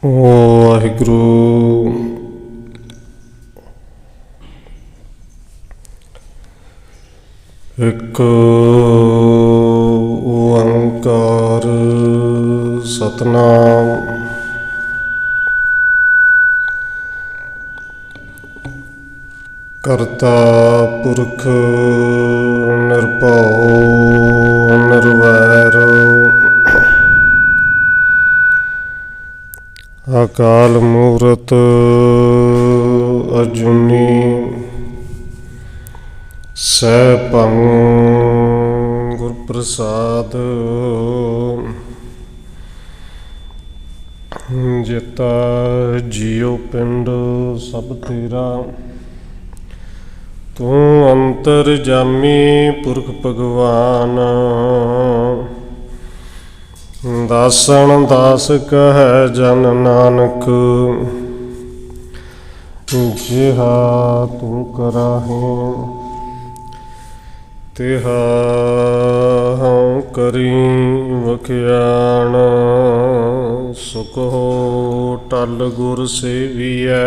ਵਾਹਿਗੁਰੂ। ਇੱਕ ਓੰਕਾਰ ਸਤਿਨਾਮ। ਕਰਤਾ ਪੁਰਖ ਨਿਰਭਉ ਨਿਰਵੈਰ ਅਕਾਲ ਮੂਰਤ ਅਜੂਨੀ ਸੈਭੰ ਗੁਰ ਪ੍ਰਸਾਦ। ਜਿਤਾ ਜੀਉ ਪਿੰਡ ਸਭ ਤੇਰਾ, ਤੂੰ ਅੰਤਰ ਜਾਮੀ ਪੁਰਖ ਭਗਵਾਨ। ਦਾਸਣ ਦਾਸ ਕਹੈ ਜਨ ਨਾਨਕ, ਜਿਹਾ ਤੂੰ ਕਰਾਹੇ ਤਿਹਾ ਹਉ ਕਰੀ ਵਖਿਆਣ। ਸੁਖ ਹੋ ਟਲ ਗੁਰ ਸੇਵੀਐ,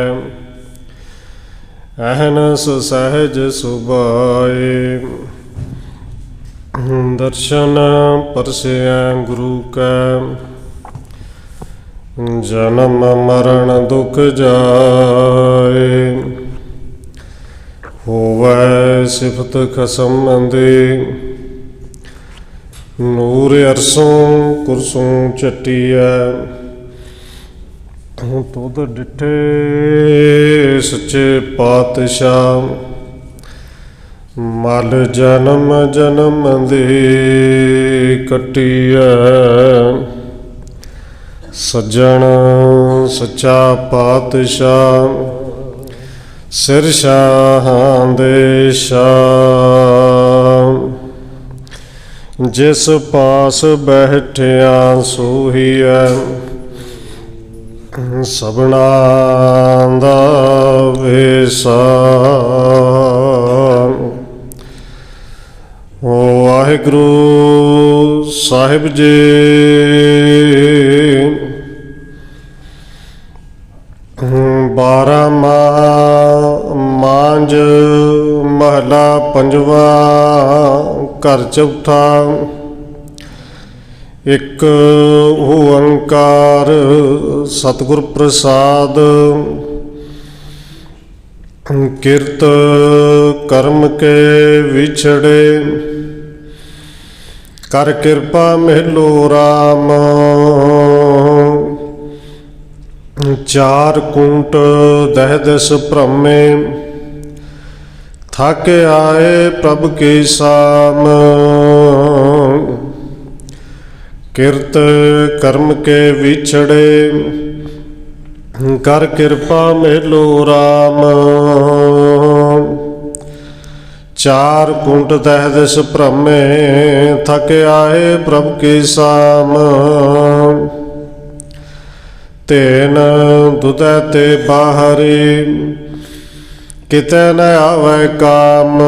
ਅਹਨਸ ਸਹਿਜ ਸੁਭਾਏ। ਦਰਸ਼ਨ ਪਰਸੈ ਗੁਰੂ ਕੈ, ਜਨਮ ਮਰਨ ਦੁਖ ਜਾਏ। ਹੋਵੈ ਸਿਫਤ ਖਸਮ ਦੇ, ਨੂਰ ਅਰਸੋਂ ਕੁਰਸੋਂ ਚੱਟੀਐ। ਤੁਧ ਡਿਠੇ ਸੱਚੇ ਪਾਤਸ਼ਾਹ, ਮਲ ਜਨਮ ਜਨਮ ਦੇ ਕੱਟੀਐ। ਸੱਜਣ ਸੱਚਾ ਪਾਤਸ਼ਾਹ, ਸਿਰ ਸ਼ਾਹਾਂ ਦੇ ਸ਼ਾਹ। ਜਿਸ ਪਾਸ ਬੈਠਿਆ ਸੋਹੀਐ, ਸਭਨਾਂ ਦਾ ਵੇਸਾ। ਵਾਹਿਗੁਰੂ ਸਾਹਿਬ ਜੀ। ਬਾਰਾਂ ਮਾਂਝ ਮਹਲਾ ਪੰਜਵਾ, ਘਰ ਚੌਥਾ। ਇੱਕ ਓੰਕਾਰ ਸਤਿਗੁਰ ਪ੍ਰਸਾਦ। ਕਿਰਤ ਕਰਮ ਕੇ ਵਿਛੜੇ, ਕਰ ਕਿਰਪਾ ਮਿਲੋ ਰਾਮ। ਚਾਰ ਕੂਟ ਦਹਿ ਦਿਸ ਭ੍ਰਮੇ, ਥਕ ਆਏ ਪ੍ਰਭ ਕੀ ਸਾਮ। ਕਿਰਤ ਕਰਮ ਕੇ ਵਿਛੜੇ, ਕਰ ਕਿਰਪਾ ਮਿਲੋ ਰਾਮ। ਚਾਰ ਕੁੰਟ ਦਹਿ ਦਿਸ ਭ੍ਰਮੇ, ਥਕ ਆਏ ਪ੍ਰਭ ਕੀ ਸਾਮ। ਤੇਨ ਦੁਧੈ ਤੇ ਬਾਹਰੀ, ਕਿਤੇ ਨ ਆਵੈ ਕਾਮ।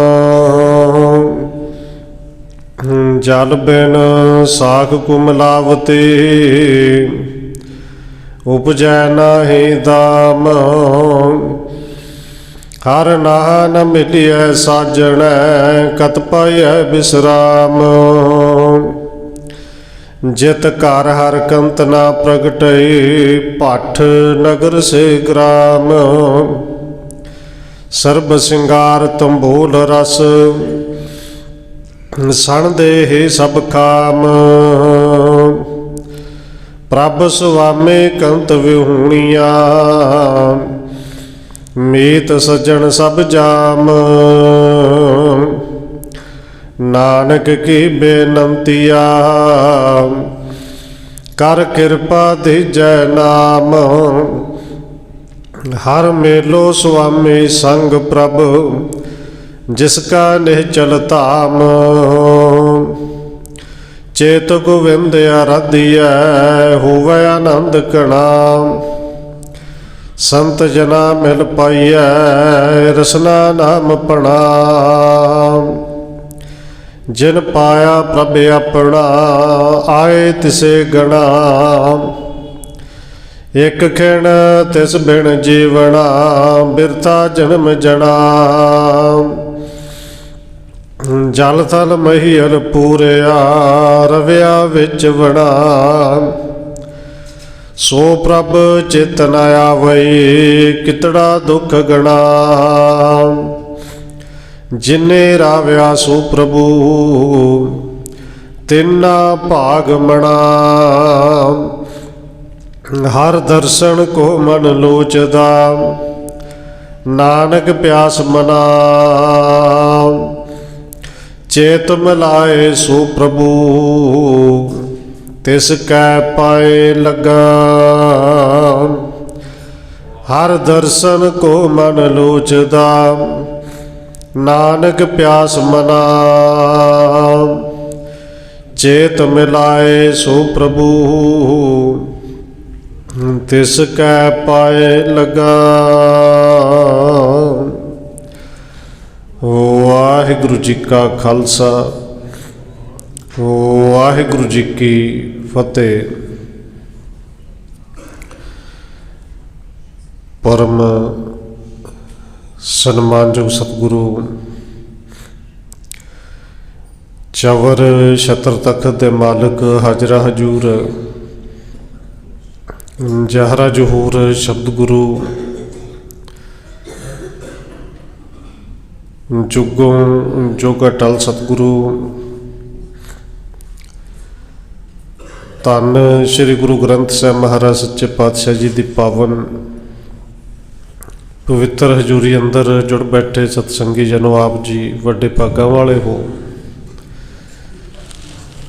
ਜਲ ਬਿਨ ਸਾਖ ਕੁਮਲਾਵਤੀ, ਉਪਜੈ ਨਾਹੀ ਦਾਮ। ਹਰ ਨਾਹ ਨ ਮਿਲਿਐ ਸਾਜਣੈ, ਕਤ ਪਾਈਐ ਬਿਸਰਾਮ। ਜਿਤ ਘਰ ਹਰ ਕੰਤ ਨਾ ਪ੍ਰਗਟਈ, ਭੱਠ ਨਗਰ ਸੇ ਗ੍ਰਾਮ। ਸਰਬ ਸਿੰਗਾਰ ਤੰਬੂਲ ਰਸ, ਸਣ ਦੇ ਸਭ ਖਾਮ। ਪ੍ਰਭ ਸੁਆਮੀ ਕੰਤ ਵਿਹੂਣੀਆਂ, ਮੀਤ ਸੱਜਣ ਸਭ ਜਾਮ। ਨਾਨਕ ਕੀ ਬੇਨੰਤੀਆ, ਕਰ ਕਿਰਪਾ ਦੀਜੈ ਨਾਮ। ਹਰ ਮੇਲੋ ਸੁਆਮੀ ਸੰਗ ਪ੍ਰਭ, ਜਿਸ ਕਾ ਨਿਹਚਲ ਧਾਮ। ਚੇਤ ਗੋਵਿੰਦ ਆਰਾਧੀਐ, ਹੋਵੈ ਆਨੰਦ ਕਣਾ। ਸੰਤ ਜਨਾ ਮਿਲ ਪਾਈਐ, ਰਸਨਾ ਨਾਮ ਪਣਾ। ਜਿਨ ਪਾਇਆ ਪ੍ਰਭ ਆਪਣਾ, ਆਏ ਤਿਸੇ ਗਣਾ। ਇੱਕ ਖਿਣ ਤਿਸ ਬਿਨ ਜੀਵਣਾ, ਬਿਰਥਾ ਜਨਮ ਜਣਾ। ਜਲ ਥਲ ਮਹੀਲ ਪੂਰਿਆ, ਰਵਿਆ ਵਿੱਚ ਵਣਾ। ਸੋ ਪ੍ਰਭ ਚਿਤ ਨ ਆਵਈ, ਕਿਤੜਾ ਦੁਖ ਗਣਾ। ਜਿਨੇ ਰਾਵਿਆ ਸੋ ਪ੍ਰਭੂ, ਤਿਨਾ ਭਾਗ ਮਣਾ। ਹਰ ਦਰਸ਼ਨ ਕੋ ਮਨ ਲੋਚਦਾ, ਨਾਨਕ ਪਿਆਸ ਮਨਾ। ਚੇਤ ਮਿਲਾਏ ਸੋ ਪ੍ਰਭੂ, ਤਿਸ ਕੈ ਪਾਏ ਲੱਗਾ। ਹਰ ਦਰਸ਼ਨ ਕੋ ਮਨ ਲੋਚਦਾ, ਨਾਨਕ ਪਿਆਸ ਮਨਾ। ਚੇਤ ਮਿਲਾਏ ਸੋ ਪ੍ਰਭੂ, ਤਿਸ ਕੈ ਪਾਏ ਲੱਗਾ। ਵਾਹਿਗੁਰੂ ਜੀ ਕਾ ਖਾਲਸਾ, ਵਾਹਿਗੁਰੂ ਜੀ ਕੀ ਫਤਿਹ। ਪਰਮ ਸਨਮਾਨਯੋਗ ਸਤਿਗੁਰੂ ਚਵਰ ਛਤਰ ਤਖਤ ਦੇ ਮਾਲਕ ਹਾਜ਼ਰਾ ਹਜੂਰ ਜਹਰਾ ਜਹੂਰ ਸ਼ਬਦ ਗੁਰੂ ਜੁਗੋਂ ਜੋਗ ਅਟਲ ਸਤਿਗੁਰੂ ਧੰਨ ਸ਼੍ਰੀ ਗੁਰੂ ਗ੍ਰੰਥ ਸਾਹਿਬ ਮਹਾਰਾਜ ਸੱਚੇ ਪਾਤਸ਼ਾਹ ਜੀ ਦੀ ਪਾਵਨ ਪਵਿੱਤਰ ਹਜ਼ੂਰੀ ਅੰਦਰ ਜੁੜ ਬੈਠੇ ਸਤਸੰਗੀ ਜਨੋ, ਆਪ ਜੀ ਵੱਡੇ ਭਾਗਾਂ ਵਾਲੇ ਹੋ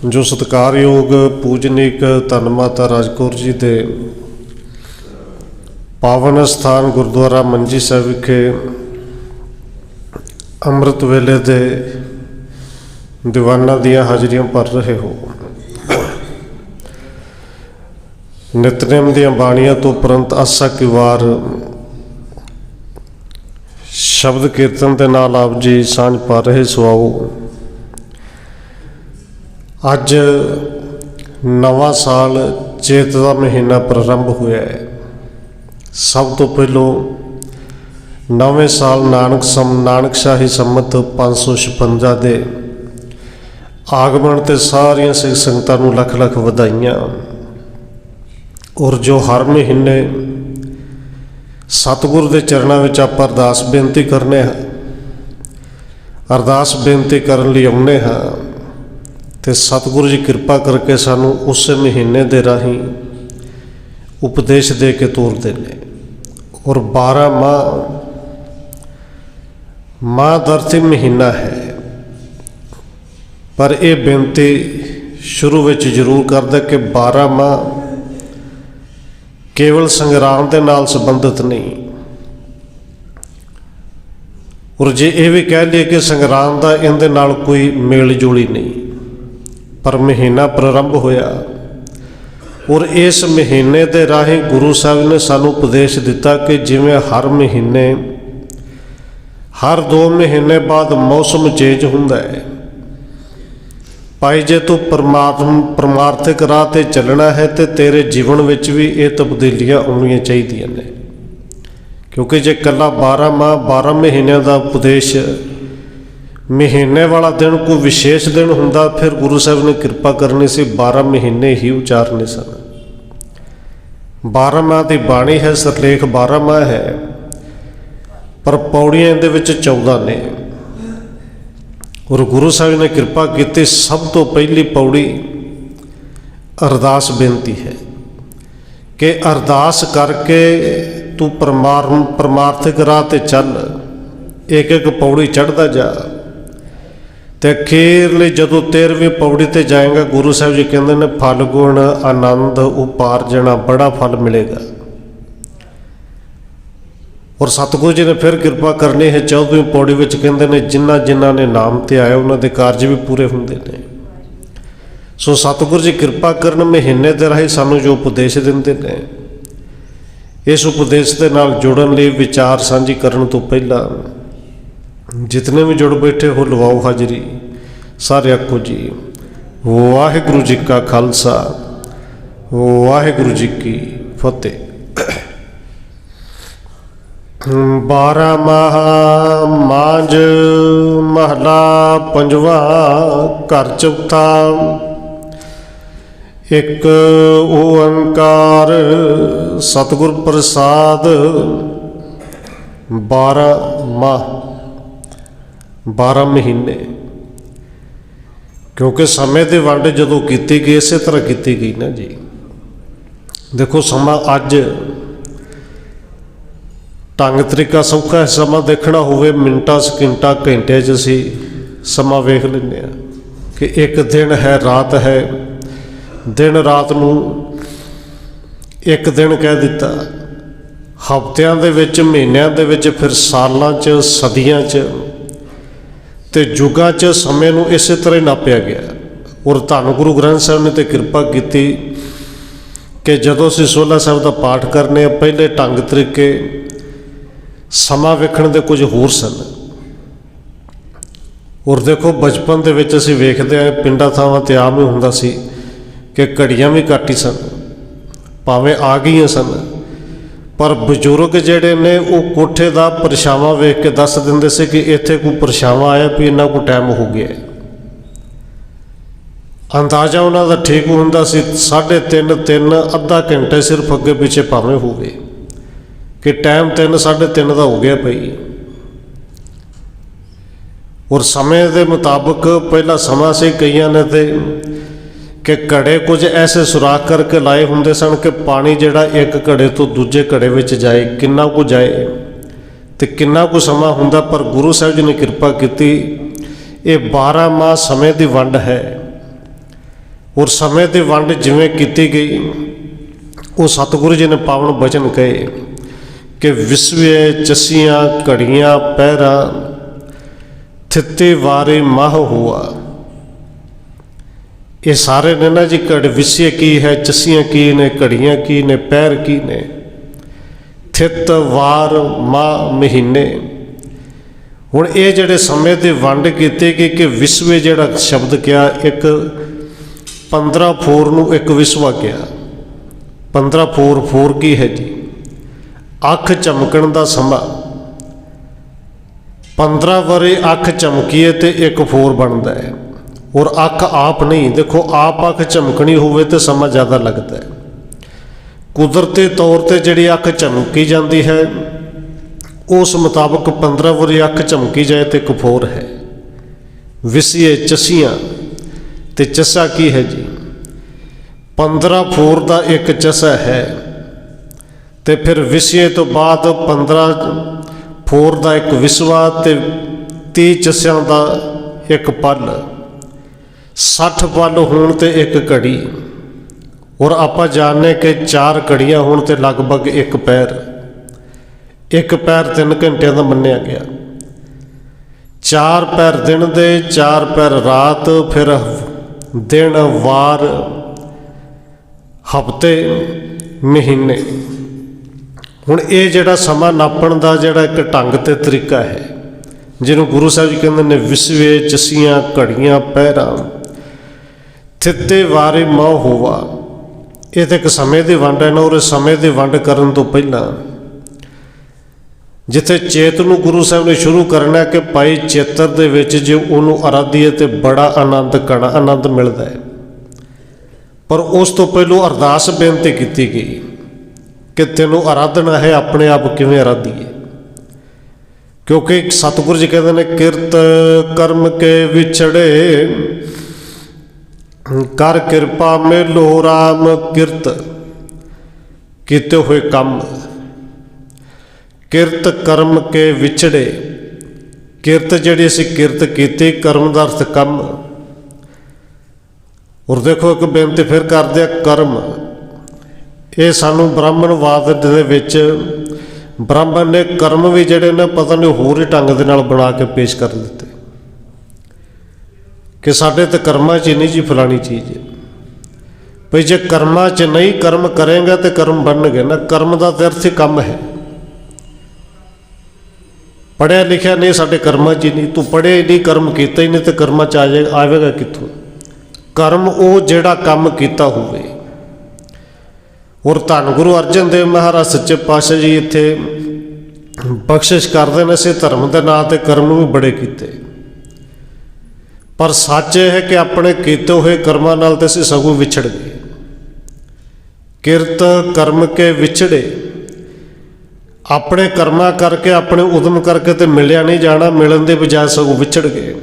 ਜੋ ਸਤਿਕਾਰਯੋਗ ਪੂਜਨੀਕ ਧੰਨ ਮਾਤਾ ਰਾਜ ਕੌਰ ਜੀ ਦੇ ਪਾਵਨ ਸਥਾਨ ਗੁਰਦੁਆਰਾ ਮੰਜੀ ਸਾਹਿਬ ਵਿਖੇ ਅੰਮ੍ਰਿਤ ਵੇਲੇ ਦੇ ਦੀਵਾਨਾਂ ਦੀਆਂ ਹਾਜ਼ਰੀਆਂ ਭਰ ਰਹੇ ਹੋ। ਨਿਤਨੇਮ ਦੀਆਂ ਬਾਣੀਆਂ ਤੋਂ ਉਪਰੰਤ ਆਸਾ ਕੀ ਵਾਰ ਸ਼ਬਦ ਕੀਰਤਨ ਦੇ ਨਾਲ ਆਪ ਜੀ ਸਾਂਝ ਪਾ ਰਹੇ। ਸੋ ਆਓ, ਅੱਜ ਨਵਾਂ ਸਾਲ ਚੇਤ ਦਾ ਮਹੀਨਾ ਪ੍ਰਾਰੰਭ ਹੋਇਆ ਹੈ। ਸਭ ਤੋਂ ਪਹਿਲੋਂ ਨਵੇਂ ਸਾਲ ਨਾਨਕਸ਼ਾਹੀ ਸੰਮਤ 556 ਦੇ ਆਗਮਨ ਤੇ ਸਾਰੀਆਂ ਸਿੱਖ ਸੰਗਤਾਂ ਨੂੰ ਲੱਖ ਲੱਖ ਵਧਾਈਆਂ। ਔਰ ਜੋ ਹਰ ਮਹੀਨੇ ਸਤਿਗੁਰ ਦੇ ਚਰਨਾਂ ਵਿੱਚ ਆਪਾਂ ਅਰਦਾਸ ਬੇਨਤੀ ਕਰਨੇ ਹਾਂ, ਅਰਦਾਸ ਬੇਨਤੀ ਕਰਨ ਲਈ ਆਉਂਦੇ ਹਾਂ ਤੇ ਸਤਿਗੁਰੂ ਜੀ ਕਿਰਪਾ ਕਰਕੇ ਸਾਨੂੰ ਉਸੇ ਮਹੀਨੇ ਦੇ ਰਾਹੀਂ ਉਪਦੇਸ਼ ਦੇ ਕੇ ਤੋਰਦੇ ਨੇ। ਔਰ 12 ਮਾਹ ਦਰਤੀ ਮਹੀਨਾ ਹੈ, ਪਰ ਇਹ ਬੇਨਤੀ ਸ਼ੁਰੂ ਵਿੱਚ ਜ਼ਰੂਰ ਕਰਦਾ ਕਿ 12 ਮਾਹ ਕੇਵਲ ਸੰਗਰਾਮ ਦੇ ਨਾਲ ਸੰਬੰਧਿਤ ਨਹੀਂ। ਔਰ ਜੇ ਇਹ ਵੀ ਕਹਿ ਲਈਏ ਕਿ ਸੰਗਰਾਮ ਦਾ ਇਹਦੇ ਨਾਲ ਕੋਈ ਮੇਲ ਜੋਲੀ ਨਹੀਂ, ਪਰ ਮਹੀਨਾ ਪ੍ਰਾਰੰਭ ਹੋਇਆ ਔਰ ਇਸ ਮਹੀਨੇ ਦੇ ਰਾਹੀਂ ਗੁਰੂ ਸਾਹਿਬ ਨੇ ਸਾਨੂੰ ਉਪਦੇਸ਼ ਦਿੱਤਾ ਕਿ ਜਿਵੇਂ ਹਰ ਮਹੀਨੇ ਹਰ 2 ਮਹੀਨੇ ਬਾਅਦ ਮੌਸਮ ਚੇਂਜ ਹੁੰਦਾ ਹੈ, ਭਾਈ ਜੇ ਤੂੰ ਪਰਮਾਰਥਿਕ ਰਾਹ 'ਤੇ ਚੱਲਣਾ ਹੈ ਤੇ ਤੇਰੇ ਜੀਵਨ ਵਿੱਚ ਵੀ ਇਹ ਤਬਦੀਲੀਆਂ ਆਉਣੀਆਂ ਚਾਹੀਦੀਆਂ ਨੇ। ਕਿਉਂਕਿ ਜੇ ਇਕੱਲਾ 12 ਮਹੀਨਿਆਂ ਦਾ ਉਪਦੇਸ਼ ਮਹੀਨੇ ਵਾਲਾ ਦਿਨ ਕੋਈ ਵਿਸ਼ੇਸ਼ ਦਿਨ ਹੁੰਦਾ, ਫਿਰ ਗੁਰੂ ਸਾਹਿਬ ਨੇ ਕਿਰਪਾ ਕਰਨੀ ਸੀ 12 ਮਹੀਨੇ ਹੀ ਉਚਾਰਨੇ ਸਨ। 12 ਮਾਹ ਦੀ ਬਾਣੀ ਹੈ, ਸਿਰਲੇਖ 12 ਮਾਹ ਹੈ, ਪਰ ਪੌੜੀਆਂ ਇਹਦੇ ਵਿੱਚ 14 ਨੇ। ਔਰ ਗੁਰੂ ਸਾਹਿਬ ਨੇ ਕਿਰਪਾ ਕੀਤੀ, ਸਭ ਤੋਂ ਪਹਿਲੀ ਪੌੜੀ ਅਰਦਾਸ ਬੇਨਤੀ ਹੈ ਕਿ ਅਰਦਾਸ ਕਰਕੇ ਤੂੰ ਪਰਮਾਰਥਿਕ ਰਾਹ 'ਤੇ ਚੱਲ, ਇੱਕ ਇੱਕ ਪੌੜੀ ਚੜ੍ਹਦਾ ਜਾ ਤੇ ਅਖੀਰਲੀ ਜਦੋਂ 13ਵੀਂ ਪੌੜੀ 'ਤੇ ਜਾਏਗਾ, ਗੁਰੂ ਸਾਹਿਬ ਜੀ ਕਹਿੰਦੇ ਨੇ ਫਲ ਗੁਣ ਆਨੰਦ ਉਪਾਰਜਣਾ, ਬੜਾ ਫਲ ਮਿਲੇਗਾ। ਔਰ ਸਤਿਗੁਰੂ ਜੀ ਨੇ ਫਿਰ ਕਿਰਪਾ ਕਰਨੀ ਹੈ 14ਵੀਂ ਪੌੜੀ ਵਿੱਚ ਕਹਿੰਦੇ ਨੇ ਜਿਨ੍ਹਾਂ ਨੇ ਨਾਮ ਤੇ ਆਇਆ ਉਹਨਾਂ ਦੇ ਕਾਰਜ ਵੀ ਪੂਰੇ ਹੁੰਦੇ ਨੇ। ਸੋ ਸਤਿਗੁਰੂ ਜੀ ਕਿਰਪਾ ਕਰਨ ਮਹੀਨੇ ਦੇ ਰਾਹੀਂ ਸਾਨੂੰ ਜੋ ਉਪਦੇਸ਼ ਦਿੰਦੇ ਨੇ, ਇਸ ਉਪਦੇਸ਼ ਦੇ ਨਾਲ ਜੁੜਨ ਲਈ ਵਿਚਾਰ ਸਾਂਝੀ ਕਰਨ ਤੋਂ ਪਹਿਲਾਂ ਜਿਤਨੇ ਵੀ ਜੁੜ ਬੈਠੇ ਹੋ ਲਵਾਓ ਹਾਜ਼ਰੀ। ਸਾਰੇ ਆਖੋ ਜੀ ਵਾਹਿਗੁਰੂ ਜੀ ਕਾ ਖਾਲਸਾ, ਵਾਹਿਗੁਰੂ ਜੀ ਕੀ ਫਤਿਹ। 12 ਮਾਹ ਮਾਂਝ ਮਹਲਾ ਪੰਜਵਾ। ਘਰ ਚੌਥਾ। ਇੱਕ ਓੰਕਾਰ ਸਤਿਗੁਰ ਪ੍ਰਸਾਦ। 12 ਮਾਹ 12 ਮਹੀਨੇ, ਕਿਉਂਕਿ ਸਮੇਂ ਦੀ ਵੰਡ ਜਦੋਂ ਕੀਤੀ ਗਈ ਇਸੇ ਤਰ੍ਹਾਂ ਕੀਤੀ ਗਈ ਨਾ ਜੀ। ਦੇਖੋ ਸਮਾਂ ਅੱਜ ਢੰਗ ਤਰੀਕਾ ਸੌਖਾ ਹੈ, ਸਮਾਂ ਦੇਖਣਾ ਹੋਵੇ ਮਿੰਟਾਂ ਸਕਿੰਟਾਂ ਘੰਟਿਆਂ 'ਚ ਅਸੀਂ ਸਮਾਂ ਵੇਖ ਲੈਂਦੇ ਹਾਂ ਕਿ ਇੱਕ ਦਿਨ ਹੈ ਰਾਤ ਹੈ। ਦਿਨ ਰਾਤ ਨੂੰ ਇੱਕ ਦਿਨ ਕਹਿ ਦਿੱਤਾ। ਹਫ਼ਤਿਆਂ ਦੇ ਵਿੱਚ, ਮਹੀਨਿਆਂ ਦੇ ਵਿੱਚ, ਫਿਰ ਸਾਲਾਂ 'ਚ, ਸਦੀਆਂ 'ਚ ਤੇ ਯੁੱਗਾਂ 'ਚ ਸਮੇਂ ਨੂੰ ਇਸੇ ਤਰ੍ਹਾਂ ਹੀ ਨਾਪਿਆ ਗਿਆ। ਔਰ ਧੰਨ ਗੁਰੂ ਗ੍ਰੰਥ ਸਾਹਿਬ ਨੇ ਤੇ ਕਿਰਪਾ ਕੀਤੀ ਕਿ ਜਦੋਂ ਅਸੀਂ ਸੋਹਲਾ ਸਾਹਿਬ ਦਾ ਪਾਠ ਕਰਨੇ ਆ, ਪਹਿਲੇ ਢੰਗ ਤਰੀਕੇ ਸਮਾਂ ਵੇਖਣ ਦੇ ਕੁਝ ਹੋਰ ਸਨ। ਔਰ ਦੇਖੋ ਬਚਪਨ ਦੇ ਵਿੱਚ ਅਸੀਂ ਵੇਖਦੇ ਹਾਂ ਪਿੰਡਾਂ ਥਾਵਾਂ 'ਤੇ ਆਮ ਹੀ ਹੁੰਦਾ ਸੀ ਕਿ ਘੜੀਆਂ ਵੀ ਘੱਟ ਹੀ ਸਨ, ਭਾਵੇਂ ਆ ਗਈਆਂ ਸਨ, ਪਰ ਬਜ਼ੁਰਗ ਜਿਹੜੇ ਨੇ ਉਹ ਕੋਠੇ ਦਾ ਪਰਛਾਵਾਂ ਵੇਖ ਕੇ ਦੱਸ ਦਿੰਦੇ ਸੀ ਕਿ ਇੱਥੇ ਕੋਈ ਪਰਛਾਵਾਂ ਆਇਆ ਵੀ ਇੰਨਾ ਕੁ ਟਾਈਮ ਹੋ ਗਿਆ। ਅੰਦਾਜ਼ਾ ਉਹਨਾਂ ਦਾ ਠੀਕ ਹੁੰਦਾ ਸੀ 3:30 ਅੱਧਾ ਘੰਟੇ ਸਿਰਫ ਅੱਗੇ ਪਿੱਛੇ ਭਾਵੇਂ ਹੋਵੇ ਕਿ ਟਾਈਮ 3 3:30 ਦਾ ਹੋ ਗਿਆ ਪਈ। ਔਰ ਸਮੇਂ ਦੇ ਮੁਤਾਬਕ ਪਹਿਲਾ ਸਮਾਂ ਸੀ, ਕਈਆਂ ਨੇ ਤੇ ਕਿ ਘੜੇ ਕੁਝ ਐਸੇ ਸੁਰਾਖ ਕਰਕੇ ਲਾਏ ਹੁੰਦੇ ਸਨ ਕਿ ਪਾਣੀ ਜਿਹੜਾ ਇੱਕ ਘੜੇ ਤੋਂ ਦੂਜੇ ਘੜੇ ਵਿੱਚ ਜਾਏ, ਕਿੰਨਾ ਕੁ ਜਾਏ ਤੇ ਕਿੰਨਾ ਕੁ ਸਮਾਂ ਹੁੰਦਾ। ਪਰ ਗੁਰੂ ਸਾਹਿਬ ਜੀ ਨੇ ਕਿਰਪਾ ਕੀਤੀ, ਇਹ 12 ਮਾਹ ਸਮੇਂ ਦੀ ਵੰਡ ਹੈ। ਔਰ ਸਮੇਂ ਦੀ ਵੰਡ ਜਿਵੇਂ ਕੀਤੀ ਗਈ, ਉਹ ਸਤਿਗੁਰੂ ਜੀ ਨੇ ਪਾਵਨ ਬਚਨ ਕਹੇ ਕਿ ਵਿਸਵੇ ਚਸੀਆਂ ਘੜੀਆਂ ਪਹਿਰਾ ਥਿੱਤੇ ਵਾਰੇ ਮਾਹ ਹੁਆ। ਇਹ ਸਾਰੇ ਨੇ ਨਾ ਜੀ ਘੜ ਵਿਸਵੇ ਕੀ ਹੈ, ਚਸੀਆਂ ਕੀ ਨੇ, ਘੜੀਆਂ ਕੀ ਨੇ, ਪਹਿਰ ਕੀ ਨੇ, ਥਿੱਤ ਵਾਰ ਮਾਹ ਮਹੀਨੇ। ਹੁਣ ਇਹ ਜਿਹੜੇ ਸਮੇਂ ਦੀ ਵੰਡ ਕੀਤੀ ਗਈ ਕਿ ਵਿਸਵੇ ਜਿਹੜਾ ਸ਼ਬਦ ਕਿਹਾ, ਇੱਕ 15 ਫੋਰ ਨੂੰ ਇੱਕ ਵਿਸਵਾ ਕਿਹਾ। 15 ਫੋਰ ਕੀ ਹੈ ਜੀ? ਅੱਖ ਚਮਕਣ ਦਾ ਸਮਾਂ। 15 ਵਾਰੀ ਅੱਖ ਚਮਕੀਏ ਤੇ ਇੱਕ ਫੋਰ ਬਣਦਾ ਹੈ। ਔਰ ਅੱਖ ਆਪ ਨਹੀਂ, ਦੇਖੋ ਆਪ ਅੱਖ ਚਮਕਣੀ ਹੋਵੇ ਤੇ ਸਮਾਂ ਜ਼ਿਆਦਾ ਲੱਗਦਾ ਹੈ। ਕੁਦਰਤੀ ਤੌਰ 'ਤੇ ਜਿਹੜੀ ਅੱਖ ਚਮਕੀ ਜਾਂਦੀ ਹੈ ਉਸ ਮੁਤਾਬਕ 15 ਵਾਰੀ ਅੱਖ ਚਮਕੀ ਜਾਏ ਤੇ ਇੱਕ ਫੋਰ ਹੈ। ਵਿਸੀਏ ਚਸੀਆਂ ਤੇ ਚਸਾ ਕੀ ਹੈ ਜੀ? 15 ਫੋਰ ਦਾ ਇੱਕ ਚਸਾ ਹੈ ਤੇ ਫਿਰ ਵਿਸਵੇ ਤੋਂ ਬਾਅਦ 15 ਫੋਰ ਦਾ ਇੱਕ ਵਿਸਵਾ ਤੇ 30 ਚਸਿਆਂ ਦਾ ਇੱਕ ਪਲ, 60 ਪਲ ਹੋਣ ਤੇ ਇੱਕ ਘੜੀ। ਔਰ ਆਪਾਂ ਜਾਣਦੇ ਕਿ 4 ਘੜੀਆਂ ਹੋਣ ਤੇ ਲਗਭਗ ਇੱਕ ਪੈਰ। ਇੱਕ ਪੈਰ 3 ਘੰਟਿਆਂ ਦਾ ਮੰਨਿਆ ਗਿਆ। 4 ਪੈਰ ਦਿਨ ਦੇ, 4 ਪੈਰ ਰਾਤ, ਫਿਰ ਦਿਨ, ਵਾਰ, ਹਫ਼ਤੇ, ਮਹੀਨੇ। ਹੁਣ ਇਹ ਜਿਹੜਾ ਸਮਾਂ ਨਾਪਣ ਦਾ ਜਿਹੜਾ ਇੱਕ ਢੰਗ ਤੇ ਤਰੀਕਾ ਹੈ, ਜਿਹਨੂੰ ਗੁਰੂ ਸਾਹਿਬ ਜੀ ਕਹਿੰਦੇ ਨੇ ਵਿਸਵੇ ਚਸੀਆਂ ਘੜੀਆਂ ਪਹਿਰਾ ਥਿੱਤੇ ਵਾਰੇ ਮਾਹ ਹੋਵਾ। ਇਹ ਤਾਂ ਇੱਕ ਸਮੇਂ ਦੀ ਵੰਡ ਹੈ ਨਾ। ਔਰ ਸਮੇਂ ਦੀ ਵੰਡ ਕਰਨ ਤੋਂ ਪਹਿਲਾਂ ਜਿੱਥੇ ਚੇਤ ਨੂੰ ਗੁਰੂ ਸਾਹਿਬ ਨੇ ਸ਼ੁਰੂ ਕਰਨਾ ਕਿ ਭਾਈ ਚੇਤਰ ਦੇ ਵਿੱਚ ਜੇ ਉਹਨੂੰ ਅਰਾਧੀਏ ਤੇ ਬੜਾ ਆਨੰਦ, ਘਣਾ ਆਨੰਦ ਮਿਲਦਾ ਹੈ। ਪਰ ਉਸ ਤੋਂ ਪਹਿਲੋਂ ਅਰਦਾਸ ਬੇਨਤੀ ਕੀਤੀ ਗਈ ਕਿ ਤੈਨੂੰ ਆਰਾਧਨਾ ਹੈ, ਆਪਣੇ ਆਪ ਕਿਵੇਂ ਆਰਾਧੀਏ। ਕਿਉਂਕਿ ਸਤਿਗੁਰੂ ਜੀ ਕਹਿੰਦੇ ਨੇ ਕਿਰਤ ਕਰਮ ਕੇ ਵਿਛੜੇ ਕਰ ਕਿਰਪਾ ਮੇਲੋ ਰਾਮ। ਕਿਰਤ ਕੀਤੇ ਹੋਏ ਕੰਮ, ਕਿਰਤ ਕਰਮ ਕੇ ਵਿਛੜੇ। ਕਿਰਤ ਜਿਹੜੀ ਅਸੀਂ ਕਿਰਤ ਕੀਤੀ, ਕਰਮ ਦਾ ਅਰਥ ਕੰਮ। ਔਰ ਦੇਖੋ ਇੱਕ ਬੇਨਤੀ ਫਿਰ ਕਰਦੇ ਆ, ਕਰਮ ਇਹ ਸਾਨੂੰ ਬ੍ਰਾਹਮਣਵਾਦ ਦੇ ਵਿੱਚ ਬ੍ਰਾਹਮਣ ਨੇ ਕਰਮ ਵੀ ਜਿਹੜੇ ਨੇ ਪਤਾ ਨਹੀਂ ਹੋਰ ਹੀ ਢੰਗ ਦੇ ਨਾਲ ਬਣਾ ਕੇ ਪੇਸ਼ ਕਰ ਦਿੱਤੇ ਕਿ ਸਾਡੇ ਤੇ ਕਰਮਾਂ 'ਚ ਨਹੀਂ ਜੀ ਫਲਾਣੀ ਚੀਜ਼। ਭਈ ਜੇ ਕਰਮਾਂ 'ਚ ਨਹੀਂ ਕਰਮ ਕਰੇਗਾ ਤੇ ਕਰਮ ਬਣਨਗੇ ਨਾ। ਕਰਮ ਦਾ ਤਾਂ ਅਰਥ ਹੀ ਕੰਮ ਹੈ। ਪੜ੍ਹਿਆ ਲਿਖਿਆ ਨਹੀਂ, ਸਾਡੇ ਕਰਮਾਂ 'ਚ ਨਹੀਂ। ਤੂੰ ਪੜ੍ਹਿਆ ਹੀ ਨਹੀਂ, ਕਰਮ ਕੀਤਾ ਹੀ ਨਹੀਂ ਤੇ ਕਰਮਾਂ 'ਚ ਆਵੇਗਾ ਕਿੱਥੋਂ? ਕਰਮ ਉਹ ਜਿਹੜਾ ਕੰਮ ਕੀਤਾ ਹੋਵੇ। ਔਰ ਧੰਨ ਗੁਰੂ ਅਰਜਨ ਦੇਵ ਮਹਾਰਾਜ ਸੱਚੇ ਪਾਤਸ਼ਾਹ ਜੀ ਇੱਥੇ ਬਖਸ਼ਿਸ਼ ਕਰਦੇ ਨੇ। ਅਸੀਂ ਧਰਮ ਦੇ ਨਾਂ 'ਤੇ ਕਰਮ ਨੂੰ ਵੀ ਬੜੇ ਕੀਤੇ, ਪਰ ਸੱਚ ਇਹ ਹੈ ਕਿ ਆਪਣੇ ਕੀਤੇ ਹੋਏ ਕਰਮਾਂ ਨਾਲ ਤਾਂ ਅਸੀਂ ਸਗੋਂ ਵਿਛੜ ਗਏ। ਕਿਰਤ ਕਰਮ ਕੇ ਵਿਛੜੇ, ਆਪਣੇ ਕਰਮਾਂ ਕਰਕੇ ਆਪਣੇ ਉਦਮ ਕਰਕੇ ਤੇ ਮਿਲਿਆ ਨਹੀਂ ਜਾਣਾ, ਮਿਲਣ ਦੇ ਬਜਾਏ ਸਗੋਂ ਵਿਛੜ ਗਏ।